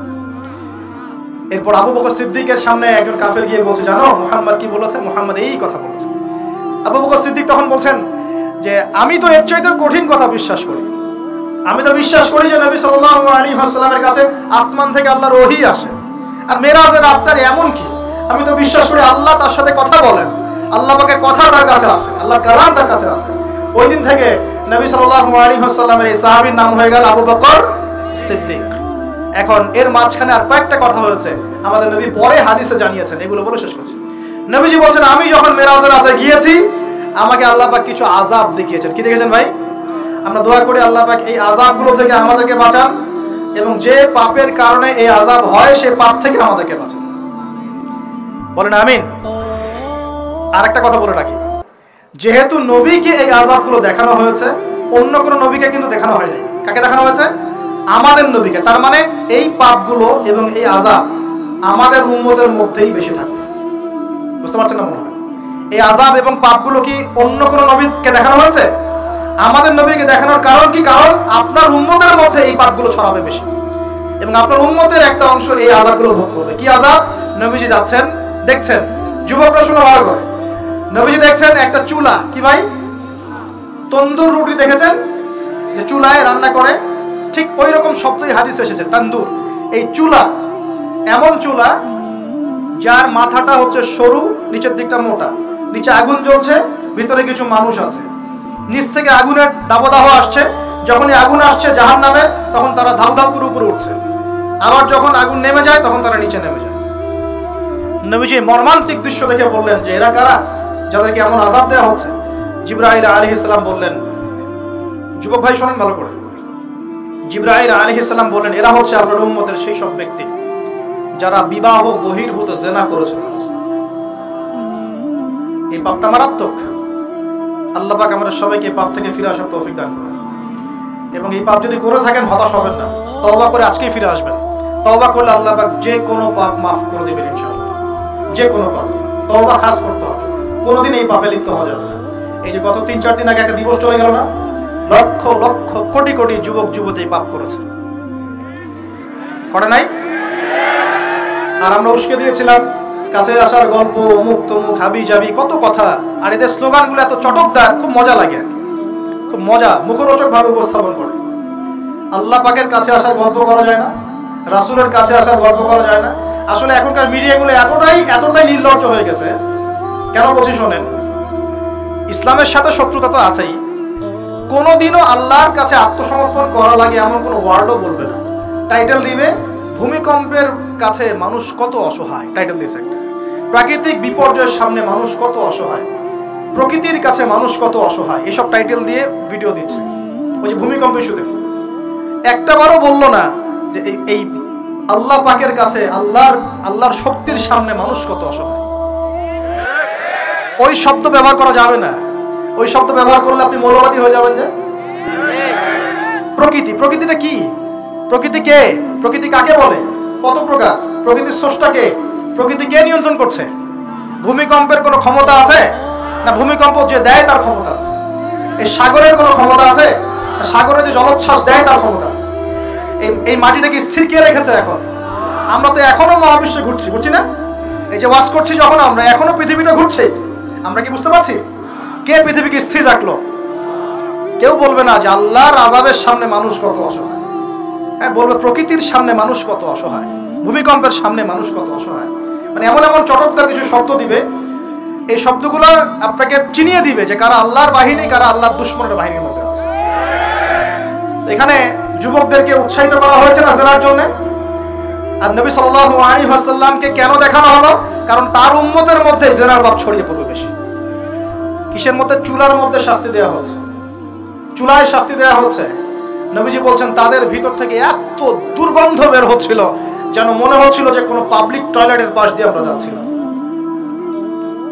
এরপর আবু বকর সিদ্দিকের সামনে একজন কাফের গিয়ে বলছে জানো মুহাম্মদ কি বলেছে? মুহাম্মদ এই কথা বলেছে। আবু বকর সিদ্দিক তখন বলছেন যে আমি তো এর চাইতে কঠিন কথা বিশ্বাস করি, আমি তো বিশ্বাস করি যে নবী সাল্লাল্লাহু আলাইহি ওয়াসাল্লামের কাছে আসমান থেকে আল্লাহর ওহী আসে, আর মেরাজের রাতটা এমন কি, আমি তো বিশ্বাস করি আল্লাহ তার সাথে কথা বলেন, আল্লাহ পাকের কথা তার কাছে আসে, আল্লাহর কালাম তার কাছে আসে। ওই দিন থেকে নবী সাল্লাল্লাহু আলাইহি ওয়াসাল্লামের এই সাহাবীর নাম হয়ে গেল আবু বকর সিদ্দিক। এখন এর মাঝখানে আর কয়েকটা কথা হয়েছে, আমাদের নবী পরে হাদিসে জানিয়েছেন, এগুলো বলে শেষ করছি। নবীজি বলছেন আমি যখন মেরাজের রাতে গিয়েছি আমাকে আল্লাহ পাক কিছু আযাব দেখিয়েছেন। কি দেখেছেন ভাই? আমরা দোয়া করি আল্লাহ পাক এই আযাবগুলো থেকে আমাদেরকে বাঁচান, এবং যে পাপের কারণে এই আযাব হয় সেই পাপ থেকে আমাদেরকে বাঁচান, বলেন আমিন। আর একটা কথা বলে রাখি, যেহেতু নবীকে এই আযাবগুলো দেখানো হয়েছে, অন্য কোনো নবীকে কিন্তু দেখানো হয়নি। কাকে দেখানো হয়েছে? আমাদের নবীকে। তার মানে এই পাপগুলো এবং এই আযাব আমাদের উম্মতের মধ্যেই বেশি থাকবে। বুঝতে পারছেন না মনে হয়? এই আযাব এবং পাপগুলো কি অন্য কোনো নবীকে দেখানো হয়েছে? আমাদের নবীকে দেখানোর কারণ কি? কারণ আপনার উম্মতের মধ্যে এই পাপগুলো ছড়াবে বেশি, এবং আপনার উম্মতের একটা অংশ এই আযাবগুলো ভোগ করবে। কি আযাব? নবীজি যাচ্ছেন, দেখছেন, যুবকরা শুনে ভালো করে, নবীজি দেখছেন একটা চুলা, কি ভাই, তন্দুর রুটি দেখেছেন যে চুলায় রান্না করে, ঠিক ওই রকম শব্দই হাদিসে এসেছে, তন্দুর। এই চুলা এমন চুলা যার মাথাটা হচ্ছে সরু, নিচের দিকটা মোটা, নিচে আগুন জ্বলছে, ভিতরে কিছু মানুষ আছে, নিচ থেকে আগুনের দাবদাহ আসছে, যখনই আগুন আসছে জাহান্নামের তখন তারা ধাউ ধাউ করে উপরে উঠছে, আবার যখন আগুন নেমে যায় তখন তারা নিচে নেমে যায়। নবীজি মর্মান্তিক দৃশ্য দেখে বললেন যে এরা কারা, যাদেরকে এমন আযাব দেওয়া হচ্ছে? জিবরাইল আলাইহিস সালাম বললেন, যুবক ভাই শোনেন ভালো করে, জিবরাইল আলাইহিস সালাম বললেন এরা হচ্ছে আপনার উম্মতের সেই সব ব্যক্তি যারা বিবাহ বহির্ভূত জিনা করেছে। এই পাপটা মারাত্মক। আল্লাহ পাক আমাদের সবাইকে এই পাপ থেকে ফিরে আসার তৌফিক দান করুন, এবং এই পাপ যদি করে থাকেন হতাশ হবেন না, তওবা করে আজকেই ফিরে আসবেন। তওবা করলে আল্লাহ পাক যে কোনো পাপ মাফ করে দিবেন ইনশাআল্লাহ, যে কোনো পাপ। তওবা খাস করতে হবে, কোনোদিন এই পাপে লিপ্ত হওয়া যাবে না। এই যে গত 3-4 দিন আগে একটা দিবস চলে গেল না, লক্ষ লক্ষ কোটি কোটি যুবক যুবতী পাপ করেছে, করে নাই? আর আমরা উস্কে দিয়েছিলাম কাছে আসার গল্প, অমুক তমুক, হাবি জাবি, কত কথা। আর এদের স্লোগানগুলো এত চটকদার, খুব মজা লাগে, খুব মজা, মুখরোচক ভাবে উপস্থাপন করে। আল্লাহ পাকের কাছে আসার গল্প করা যায় না, রাসূলের কাছে আসার গল্প করা যায় না। আসলে এখনকার মিডিয়াগুলো এতটাই নির্লজ্জ হয়ে গেছে। কেন বলছি শোনেন, ইসলামের সাথে শত্রুতা তো আছেই, কোনোদিনও আল্লাহর কাছে আত্মসমর্পণ করা লাগে এমন কোনো ওয়ার্ডও বলবে না। টাইটেল দিবে ভূমিকম্পের কাছে মানুষ কত অসহায়, টাইটেল দিয়েছে একটা। প্রাকৃতিক বিপর্যয়ের সামনে মানুষ কত অসহায়, প্রকৃতির কাছে মানুষ কত অসহায়, এসব টাইটেল দিয়ে ভিডিও দিচ্ছে। ওই যে ভূমিকম্প ইস্যুতে একটা বারও বললো না যে এই আল্লাহ পাকের কাছে, আল্লাহর শক্তির সামনে মানুষ কত অসহায়। ওই শব্দ ব্যবহার করা যাবে না। ওই শব্দ ব্যবহার করলে আপনি মৌলবাদী হয়ে যাবেন। যে প্রকৃতিটা কি? প্রকৃতি কে? প্রকৃতি কাকে বলে? কত প্রকার? প্রকৃতির স্রষ্টা কে? প্রকৃতি কে নিয়ন্ত্রণ করছে? ভূমিকম্পের কোনো ক্ষমতা আছে না? ভূমিকম্প যে দেয় তার ক্ষমতা আছে। এই সাগরের কোনো ক্ষমতা আছে? সাগরে যে জলোচ্ছ্বাস দেয় তার ক্ষমতা আছে। এই মাটিটাকে স্থির কে রেখেছে? এখন আমরা তো এখনো মহাবিশ্বে ঘুরছি না? এই যে ওয়াজ করছি যখন আমরা, এখনো পৃথিবীটা ঘুরছে, আমরা কি বুঝতে পারছি? কে পৃথিবীকে স্থির রাখলো? কেউ বলবে না যে আল্লাহর আযাবের সামনে মানুষ কত অসহায়। হ্যাঁ, বলবে প্রকৃতির সামনে মানুষ কত অসহায়, ভূমিকম্পের সামনে মানুষ কত অসহায়। মানে এমন এমন চটকদার কিছু শব্দ দিবে, এই শব্দগুলো আপনাকে চিনিয়ে দিবে যে কারা আল্লাহর বাহিনী, কারা আল্লাহর দুশমনের বাহিনীর মধ্যে আছে। এখানে যুবকদেরকে উৎসাহিত করা হয়েছে না জেনার জন্য। আর নবী সাল্লাল্লাহু আলাইহি ওয়াসাল্লামকে কেন দেখানো হলো? কারণ তার উম্মতের মধ্যে জেনার ভাব ছড়িয়ে পড়বে বেশি। কিসের মধ্যে? চুলার মধ্যে শাস্তি দেওয়া হচ্ছে, চুলায় শাস্তি দেওয়া হচ্ছে। নবীজি বলছেন তাদের ভিতর থেকে এত দুর্গন্ধ বের হচ্ছিল যেন মনে হচ্ছিল যে কোনো পাবলিক টয়লেটের পাশ দিয়ে আমরা যাচ্ছিলাম।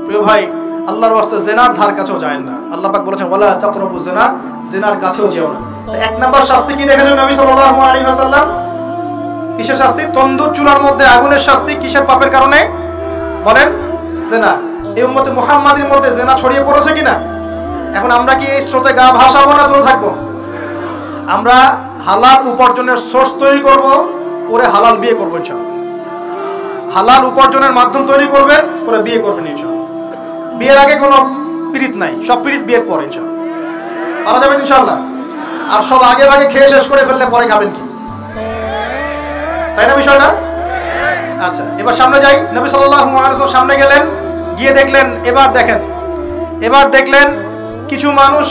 প্রিয় ভাই, আল্লাহর ওয়াস্তে জিনার ধার কাছেও যায় না। আল্লাহ পাক বলেছেন ওয়ালা তাকরাবু জিনা, জিনার কাছেও যেও না। এক নাম্বার শাস্তি কি দেখেছেন নবী সাল্লাল্লাহু আলাইহি ওয়াসাল্লাম? কিসের শাস্তি? তন্দুর চুলার মধ্যে আগুনের শাস্তি। কিসের পাপের কারণে? বলেন, জিনা। এই উম্মতে মুহাম্মাদের মধ্যে জিনা ছড়িয়ে পড়েছে কিনা? এখন আমরা কি এই স্রোতে গা ভাসাবো না দূরে থাকবো? আমরা হালাল উপার্জনের সোর্স তৈরি করব, করে হালাল বিয়ে করবো ইনশাআল্লাহ। হালাল উপার্জনের মাধ্যম তৈরি করবেন, করে বিয়ে করবেন ইনশাআল্লাহ। বিয়ের আগে কোনো পীড়িত নাই, সব পীড়িত বিয়ের পর ইনশাআল্লাহ পারা যাবে ইনশাআল্লাহ। আর সব আগে ভাগে খেয়ে শেষ করে ফেললে পরে খাবেন কি? তাই না বিষয়টা? আচ্ছা, এবার সামনে যাই। নবী সাল্লাল্লাহু আলাইহি ওয়াসাল্লাম সামনে গেলেন, গিয়ে দেখলেন, এবার দেখলেন কিছু মানুষ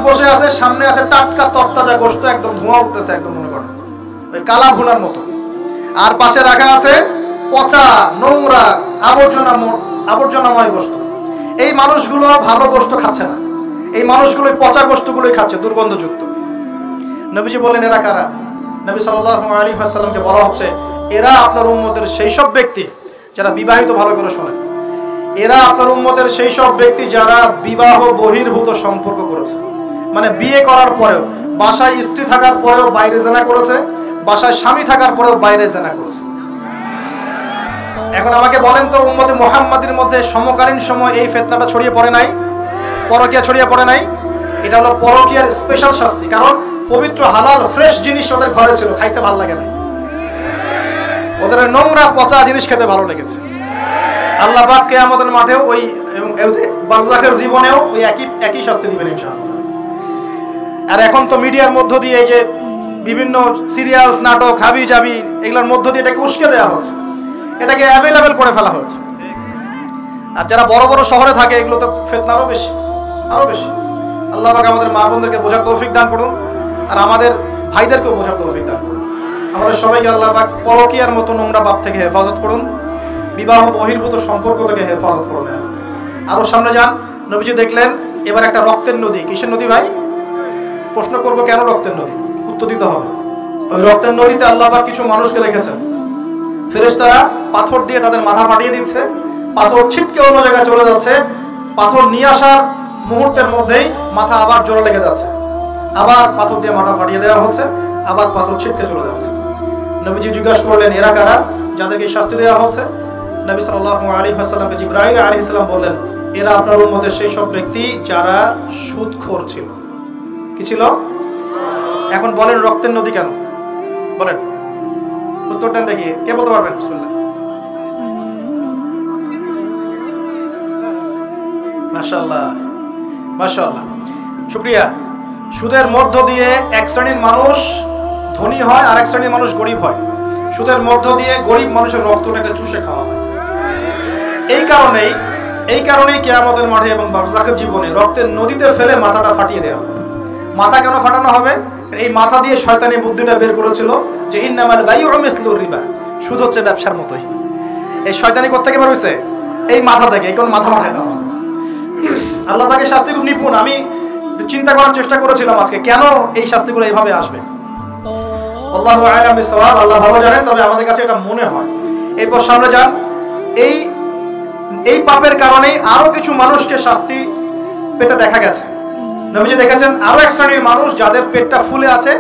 বসে আছে, সামনে আছে টাটকা তরতাজা গোশত, একদম ধোঁয়া উঠতেছে, একদম মনে করেন ওই কালা ভুনার মতো। আর পাশে রাখা আছে পচা নোংরা আবর্জনাময় গোশত। এই মানুষগুলো ভালো গোশত খাচ্ছে না, এই মানুষগুলো পচা গোশতগুলোই খাচ্ছে, দুর্গন্ধযুক্ত। নবীজি বললেন এরা কারা? নবী সাল্লাল্লাহু আলাইহি ওয়াসাল্লামকে বলা হচ্ছে এরা আপনার উম্মতের সেই সব ব্যক্তি যারা বিবাহিত, ভালো করে শোনেন, এরা আপনার উম্মতের সেই সব ব্যক্তি যারা বিবাহ বহির্ভূত সম্পর্ক করেছে। মানে বিয়ে করার পরেও, বাসায় স্ত্রী থাকার পরেও বাইরে জেনা করেছে, বাসায় স্বামী থাকার পরেও বাইরে জেনা করেছে। এখন আমাকে বলেন তো, উম্মতে মুহাম্মাদের মধ্যে সমকালীন সময় এই ফিতনাটা ছড়িয়ে পড়ে নাই? পরকীয়া ছড়িয়ে পড়ে নাই? এটা হলো পরকীয়ার স্পেশাল শাস্তি। কারণ পবিত্র হালাল ফ্রেশ জিনিস ওদের ঘরে ছিল, খাইতে ভালো লাগে না, ওদের নোংরা পচা জিনিস খেতে ভালো লেগেছে। আল্লাহ পাক কিয়ামতের মাঠেও ওই বারজাখের জীবনেও ওই একই শাস্তি দিবেন ইনশাআল্লাহ। আর এখন তো মিডিয়ার মধ্য দিয়ে এই যে বিভিন্ন সিরিয়ালস, নাটক, হাবি জাবি, এগুলোর মধ্য দিয়ে এটাকে উস্কে দেওয়া হচ্ছে, এটাকে অ্যাভেলেবেল করে ফেলা হয়েছে। আর যারা বড় বড় শহরে থাকে এগুলো তো ফিতনা আরো বেশি। আল্লাহ পাক আমাদের মা বোনদেরকে বোঝার তৌফিক দান করুন, আর আমাদের ভাইদেরকেও বোঝার তৌফিক দান করুন। আমাদের সবাইকে আল্লাহ পাক পরকীয়ার মতো নোংরা পাপ থেকে হেফাজত করুন, বিবাহ বহির্ভূত সম্পর্ক থেকে হেফাজত করুন। আরো সামনে যান, নবীজি দেখলেন এবার একটা রক্তের নদী। কিসের নদী ভাই? প্রশ্ন করবো কেন রক্তের নদী, উত্তর দিতে হবে। ওই রক্তের নদীতে আল্লাহ পাক কিছু মানুষকে রেখেছেন, ফেরেশতারা পাথর দিয়ে তাদের মাথা ফাটিয়ে দিচ্ছে, পাথর ছিটকে অন্য জায়গায় চলে যাচ্ছে, পাথর নিয়ে আসার মুহূর্তের মধ্যেই মাথা আবার জোরে লেগে যাচ্ছে, আবার পাথর দিয়ে মাথা ফাটিয়ে দেওয়া হচ্ছে, আবার পাথর ছিটকে চলে যাচ্ছে। নবীজি জিজ্ঞাসা করলেন এরা কারা যাদেরকে শাস্তি দেওয়া হচ্ছে? নবী সাল্লাল্লাহু আলাইহি ওয়াসাল্লামকে জিবরাইল আলাইহিস সালাম বললেন এরা আপনার উম্মতের সেই সব ব্যক্তি যারা সুদখোর ছিল। কি ছিল? এখন বলেন রক্তের নদী কেন? বলেন, উত্তর দেন দেখি, কে বলতে পারবেন? বিসমিল্লাহ। মাশাআল্লাহ, মাশাআল্লাহ, শুকরিয়া। সুদের মধ্য দিয়ে এক শ্রেণীর মানুষ ধনী হয়, আর এক শ্রেণীর মানুষ গরিব হয়। সুদের মধ্য দিয়ে গরিব মানুষের রক্তটাকে চুষে খাওয়া হয়। এই কারণেই কিয়ামতের মাঠে এবং বারজাখের জীবনে রক্তের নদীতে ফেলে মাথাটা ফাটিয়ে দেওয়া হবে। মাথা কেন ফাটানো হবে? এই মাথা দিয়ে শয়তানি বুদ্ধিটা বের করেছিল যে ইন্নামাল বাইউ মিসলুর রিবা, সুদ হচ্ছে ব্যবসার মতোই। এই শয়তানি কোথা থেকে বের হইছে? এই মাথা থেকে। এই কোন মাথা ফাটায় দেওয়া। আল্লাহ পাকের শাস্তি খুব নিপুণ। আমি চিন্তা করার চেষ্টা করেছিলাম আজকে কেন এই শাস্তিগুলো এইভাবে আসবে। আল্লাহু আ'লাম বিসওয়াব, আল্লাহ ভালো জানেন, তবে আমাদের কাছে এটা মনে হয়। এরপর সামনে যান, এই পাপের কারণেই আরো কিছু মানুষকে শাস্তি পেতে দেখা গেছে। নবীজি দেখেছেন আরো এক শ্রেণীর মানুষ যাদের পেটটা ফুলে আছে।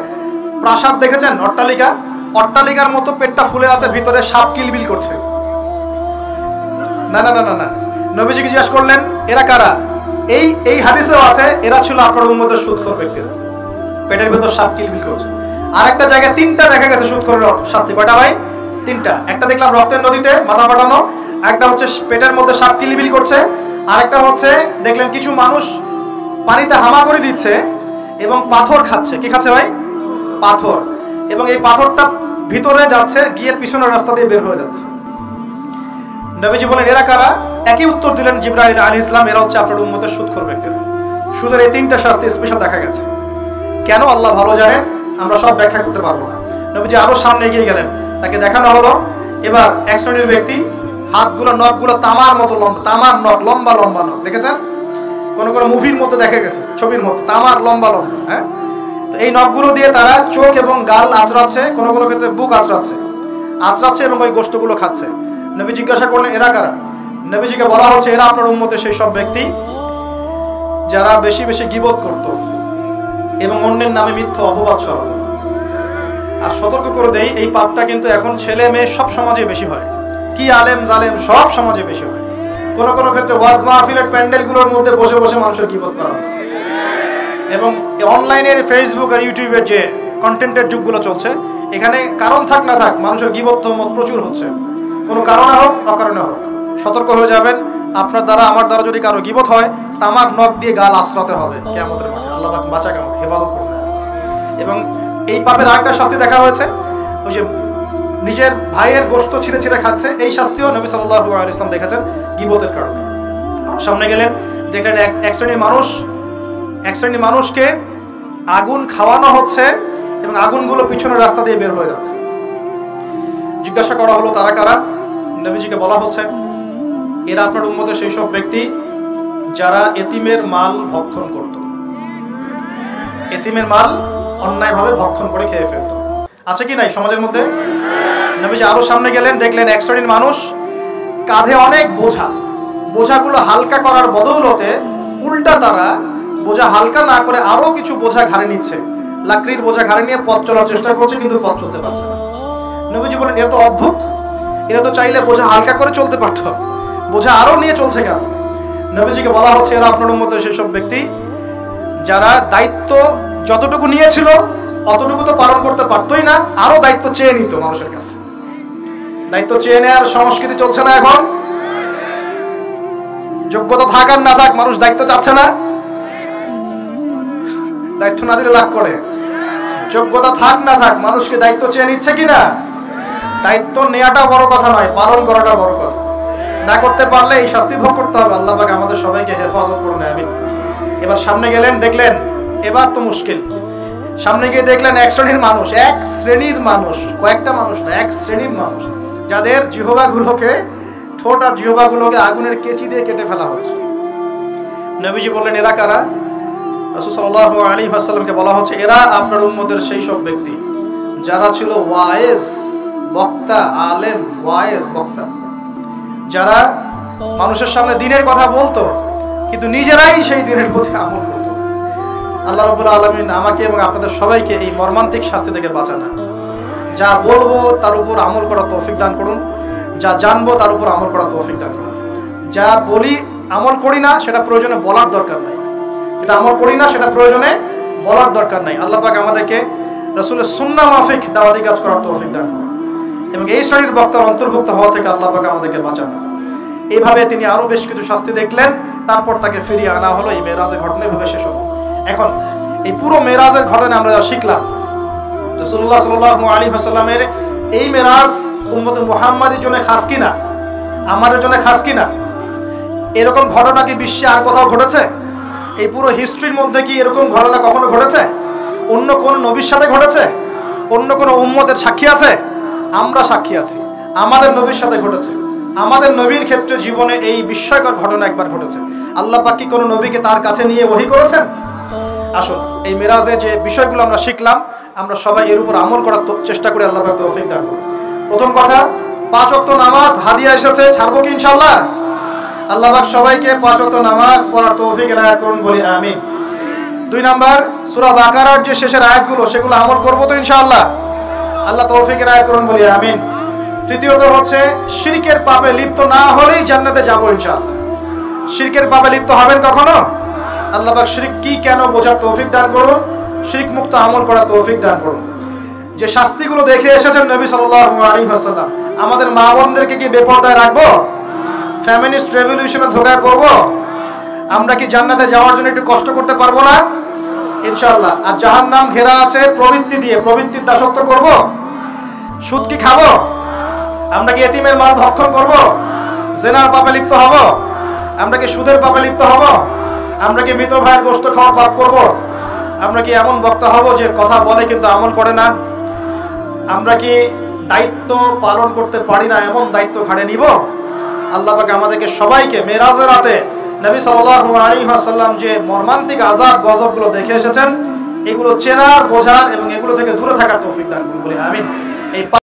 প্রাসাদ দেখেছেন, অট্টালিকার মতো পেটটা ফুলে আছে, ভিতরে সাপ কিলবিল করছে। না না না না না, নবীজিকে জিজ্ঞাসা করলেন এরা কারা? এই হাদিসেও আছে এরা ছিল আপনার উম্মতের সুদখোর ব্যক্তিরা, পেটের ভেতর সাপ কিলবিল করছে। আর একটা জায়গায় 3টা দেখা গেছে সুদখোরের শাস্তি। কয়টা ভাই? 3টা। একটা দেখলাম রক্তের নদীতে মাথা ফাটানো, একটা হচ্ছে পেটের মধ্যে সাপ কিলবিল করছে, আর একটা হচ্ছে দেখলেন কিছু মানুষ পানিতে হামাগুড়ি দিচ্ছে এবং পাথর খাচ্ছে। কি খাচ্ছে ভাই? পাথর। এবং এই পাথরটা ভিতরে যাচ্ছে, গিয়ে পিছনের রাস্তা দিয়ে বের হয়ে যাচ্ছে। নবীজি বলেন এরা কারা? একই উত্তর দিলেন জিবরাইল আলাইহিস সালাম, এরা হচ্ছে আপনার উম্মতের সুদখোর ব্যক্তিরা। সুদের এই 3টা শাস্তি স্পেশাল দেখা গেছে। কেন আল্লাহ ভালো জানেন, আমরা সব ব্যাখ্যা করতে পারবো না। নবীজি আরো সামনে এগিয়ে গেলেন, তাকে দেখানো হলো এবার এক শ্রেণীর ব্যক্তি, হাতগুলো নখগুলো তামার মতো লম্বা, তামার নখ, লম্বা লম্বা নখ। দেখেছেন? কোন কোন মুভির মধ্যে দেখা গেছে, ছবির মধ্যে তামার লম্বা লম্বা। হ্যাঁ, তো এই নখগুলো দিয়ে তারা চোখ এবং গাল আঁচড়াচ্ছে, কোন কোন ক্ষেত্রে বুক আঁচড়াচ্ছে এবং ওই গোশতগুলো খাচ্ছে। নবী জিজ্ঞাসা করলেন এরা কারা? নবীজিকে বলা হচ্ছে এরা আপনার উম্মতের সেই সব ব্যক্তি যারা বেশি বেশি গীবত করত এবং অন্যের নামে মিথ্যা অপবাদ ছড়াত। আর সতর্ক করে দেই, এই পাপটা কিন্তু এখন ছেলে মেয়ে সব সমাজে বেশি হয়, কি আলেম জালেম সব সমাজে বেশি হয়। কোন কোন ক্ষেত্রে ওয়াজ মাহফিলের প্যান্ডেলগুলোর মধ্যে বসে বসে মানুষের গীবত করা হচ্ছে। এবং অনলাইনের ফেসবুক আর ইউটিউবের যে কন্টেন্টের যুগগুলো চলছে, এখানে কারণ থাক না থাক মানুষের গীবত তহমত প্রচুর হচ্ছে, কোনো কারণে হোক অকারণে হোক। সতর্ক হয়ে যাবেন, আপনার দ্বারা আমার দ্বারা যদি কারো গীবত হয়, তামার নখ দিয়ে গাল আশ্রাতে হবে কিয়ামতের মাঠে। আল্লাহ পাক বাঁচাক, আমাদের হেফাজত করুন। এবং এই পাপের আরেকটা শাস্তি দেখা হয়েছে, ওই যে নিজের ভাইয়ের গোশত ছিঁড়ে ছিঁড়ে খাচ্ছে, এই শাস্তিও নবী সাল্লাল্লাহু আলাইহি ওয়াসাল্লাম দেখেছেন গীবতের কারণে। সামনে গেলেন, দেখলেন এক শ্রেণীর মানুষকে আগুন খাওয়ানো হচ্ছে এবং আগুনগুলো পিছনের রাস্তা দিয়ে বের হয়ে যাচ্ছে। জিজ্ঞাসা করা হলো তারা কারা? নবীজিকে বলা হচ্ছে এরা আপনার উম্মতের সেই সব ব্যক্তি যারা এতিমের মাল ভক্ষণ করত, এতিমের মাল অন্যায়ভাবে ভক্ষণ করে খেয়ে ফেলত। আছে কি নাই সমাজের মধ্যে? নবীজি আরো সামনে গেলেন, দেখলেন এক শ্রেণীর মানুষ কাঁধে অনেক বোঝাগুলো হালকা করার বদৌলতে উল্টা তারা বোঝা হালকা না করে আরো কিছু বোঝা ঘাড়ে নিচ্ছে, লাকড়ির বোঝা ঘাড়ে নিয়ে পথ চলার চেষ্টা করছে, কিন্তু পথ চলতে পারছে না। নবীজি বলেন এরা তো অদ্ভুত, এরা তো চাইলে বোঝা হালকা করে চলতে পারত, বোঝা আরো নিয়ে চলছে কেন? নবীজিকে বলা হচ্ছে এরা আপনার মধ্যে সেসব ব্যক্তি যারা দায়িত্ব যতটুকু নিয়েছিল অতটুকু তো পালন করতে পারতোই না, আরো দায়িত্ব চেয়ে নিত মানুষের কাছে। দায়িত্ব চেয়ে নেওয়ার সংস্কৃতি চলছে না এখন? যোগ্যতা থাক আর না থাক, মানুষ দায়িত্ব চাচ্ছে না। দায়িত্ব না দিলে লাভ করে, যোগ্যতা থাক না থাক মানুষকে দায়িত্ব চেয়ে নিচ্ছে কিনা? দায়িত্ব নেওয়াটা বড় কথা নয়, পালন করাটা বড় কথা। না করতে পারলে এই শাস্তি ভোগ করতে হবে। আল্লাহ পাক আমাদের সবাইকে হেফাজত করুন, আমিন। এবার সামনে গেলেন, দেখলেন এবার তো মুশকিল। সামনে গিয়ে দেখলেন এক শ্রেণীর মানুষ, কয়েকটা মানুষ না, এক শ্রেণীর মানুষ যাদের জিহ্বাগুলোকে, ঠোঁট আর জিহ্বাগুলোকে আগুনের কেচি দিয়ে কেটে ফেলা হচ্ছে। নবীজি বললেন এরা কারা? রাসূল সাল্লাল্লাহু আলাইহি ওয়াসাল্লামকে বলা হচ্ছে এরা আপনার উম্মতের সেই সব ব্যক্তি যারা ছিল ওয়াইজ বক্তা, আলেম ওয়াইজ বক্তা, যারা মানুষের সামনে দ্বীনের কথা বলতো কিন্তু নিজেরাই সেই দ্বীনের প্রতি আমল করত। আল্লাহ রাব্বুল আলামিন আমাকে এবং আপনাদের সবাইকে এই মর্মান্তিক শাস্তি থেকে বাঁচান। যা বলবো তার উপর আমল করার তৌফিক দান করুন, যা জানবো তার উপর আমল করার তৌফিক দান করুন। যা বলি আমল করি না সেটা প্রয়োজনে বলার দরকার নাই, এটা আমল করি না সেটা প্রয়োজনে বলার দরকার নাই। আল্লাহ পাক আমাদেরকে রাসূলের সুন্নাহ মাফিক দাওয়াতি কাজ করার তৌফিক দান করুন এবং এই শ্রেণীর বক্তার অন্তর্ভুক্ত হওয়া থেকে আল্লাহ পাক আমাদেরকে বাঁচান। এইভাবে তিনি আরো বেশ কিছু শাস্তি দেখলেন, তারপর তাকে ফিরিয়ে আনা হলো। এই মেরাজের ঘটনা এভাবে শেষ হলো। এখন এই পুরো মেরাজের ঘটনা আমরা যা শিখলাম, রাসূলুল্লাহ সাল্লাল্লাহু আলাইহি ওয়াসাল্লামের এই মেরাজ উম্মতে মুহাম্মাদের জন্য খাস কিনা, আমাদের জন্য খাস কিনা? এরকম ঘটনা কি বিশ্বে আর কোথাও ঘটেছে? এই পুরো হিস্ট্রির মধ্যে কি এরকম ঘটনা কখনো ঘটেছে? অন্য কোন নবীর সাথে ঘটেছে? অন্য কোন উম্মতের সাক্ষী আছে? আমরা সাক্ষী আছি, আমাদের নবীর সাথে ঘটেছে। আমাদের নবীর ক্ষেত্রে জীবনে এই বিস্ময়কর ঘটনা একবার ঘটেছে। আল্লাহ পাক কি কোনো নবীকে তার কাছে নিয়ে ওহী করেছেন? আসুন এই মেরাজে যে বিষয়গুলো আমরা শিখলাম, আমরা সবাই এর উপর আমল করার চেষ্টা করি। আল্লাহ পাক তৌফিক দান করুন। প্রথম কথা, 5 ওয়াক্ত নামাজ হাদিয়া এসেছে, ছাড়বো কি ইনশাআল্লাহ? আল্লাহ পাক সবাইকে 5 ওয়াক্ত নামাজ পড়ার তৌফিক এনায়েত করুন, বলি আমিন। 2 নাম্বার, সূরা বাকারার যে শেষের আয়াতগুলো সেগুলো আমল করব তো ইনশাআল্লাহ? আল্লাহ তৌফিক এনায়েত করুন, বলি আমিন। তৃতীয়ত হচ্ছে শিরকের পাপে লিপ্ত না হলেই জান্নাতে যাব ইনশাআল্লাহ। শিরকের পাপে লিপ্ত হবেন কখনো? আল্লাহ পাক শিরক কি কেন বোঝার তৌফিক দান করুন, শিরক মুক্ত আমল করার তৌফিক দান করুন। যে শাস্তিগুলো দেখে এসেছেন নবী সাল্লাল্লাহু আলাইহি ওয়াসাল্লাম, আমাদের মা বোনদেরকে কি বেপরদায় রাখবো? ফ্যামিনিস্ট রেভলিউশনে ধোঁকায় পড়বো? আমরা কি জান্নাতে যাওয়ার জন্য একটু কষ্ট করতে পারবো না? ইনশাআল্লাহ। আর জাহান্নাম ঘেরা আছে প্রবৃত্তি দিয়ে, প্রবৃত্তির দাসত্ব করব? সুদ কি খাবো? আমরা কি এতিমের মাল ভক্ষণ করব? জেনার পাপে লিপ্ত হব? আমরা কি সুদের পাপে লিপ্ত হব? আমরা কি মৃত ভাইয়ের গোশত খাওয়ার পাপ করব? আমরা কি এমন বক্তা হব যে কথা বলে কিন্তু আমল করে না? আমরা কি দায়িত্ব পালন করতে পারি না, এমন দায়িত্ব ঘাড়ে নিব? আল্লাহ পাক আমাদেরকে সবাইকে মেরাজের রাতে নবী সাল্লাল্লাহু আলাইহি ওয়াসাল্লাম যে মর্মান্তিক আযাব গজবগুলো দেখে এসেছেন, এগুলো চেনার, বোঝার এবং এগুলো থেকে দূরে থাকার তৌফিক দান করুন বলে আমিন। এই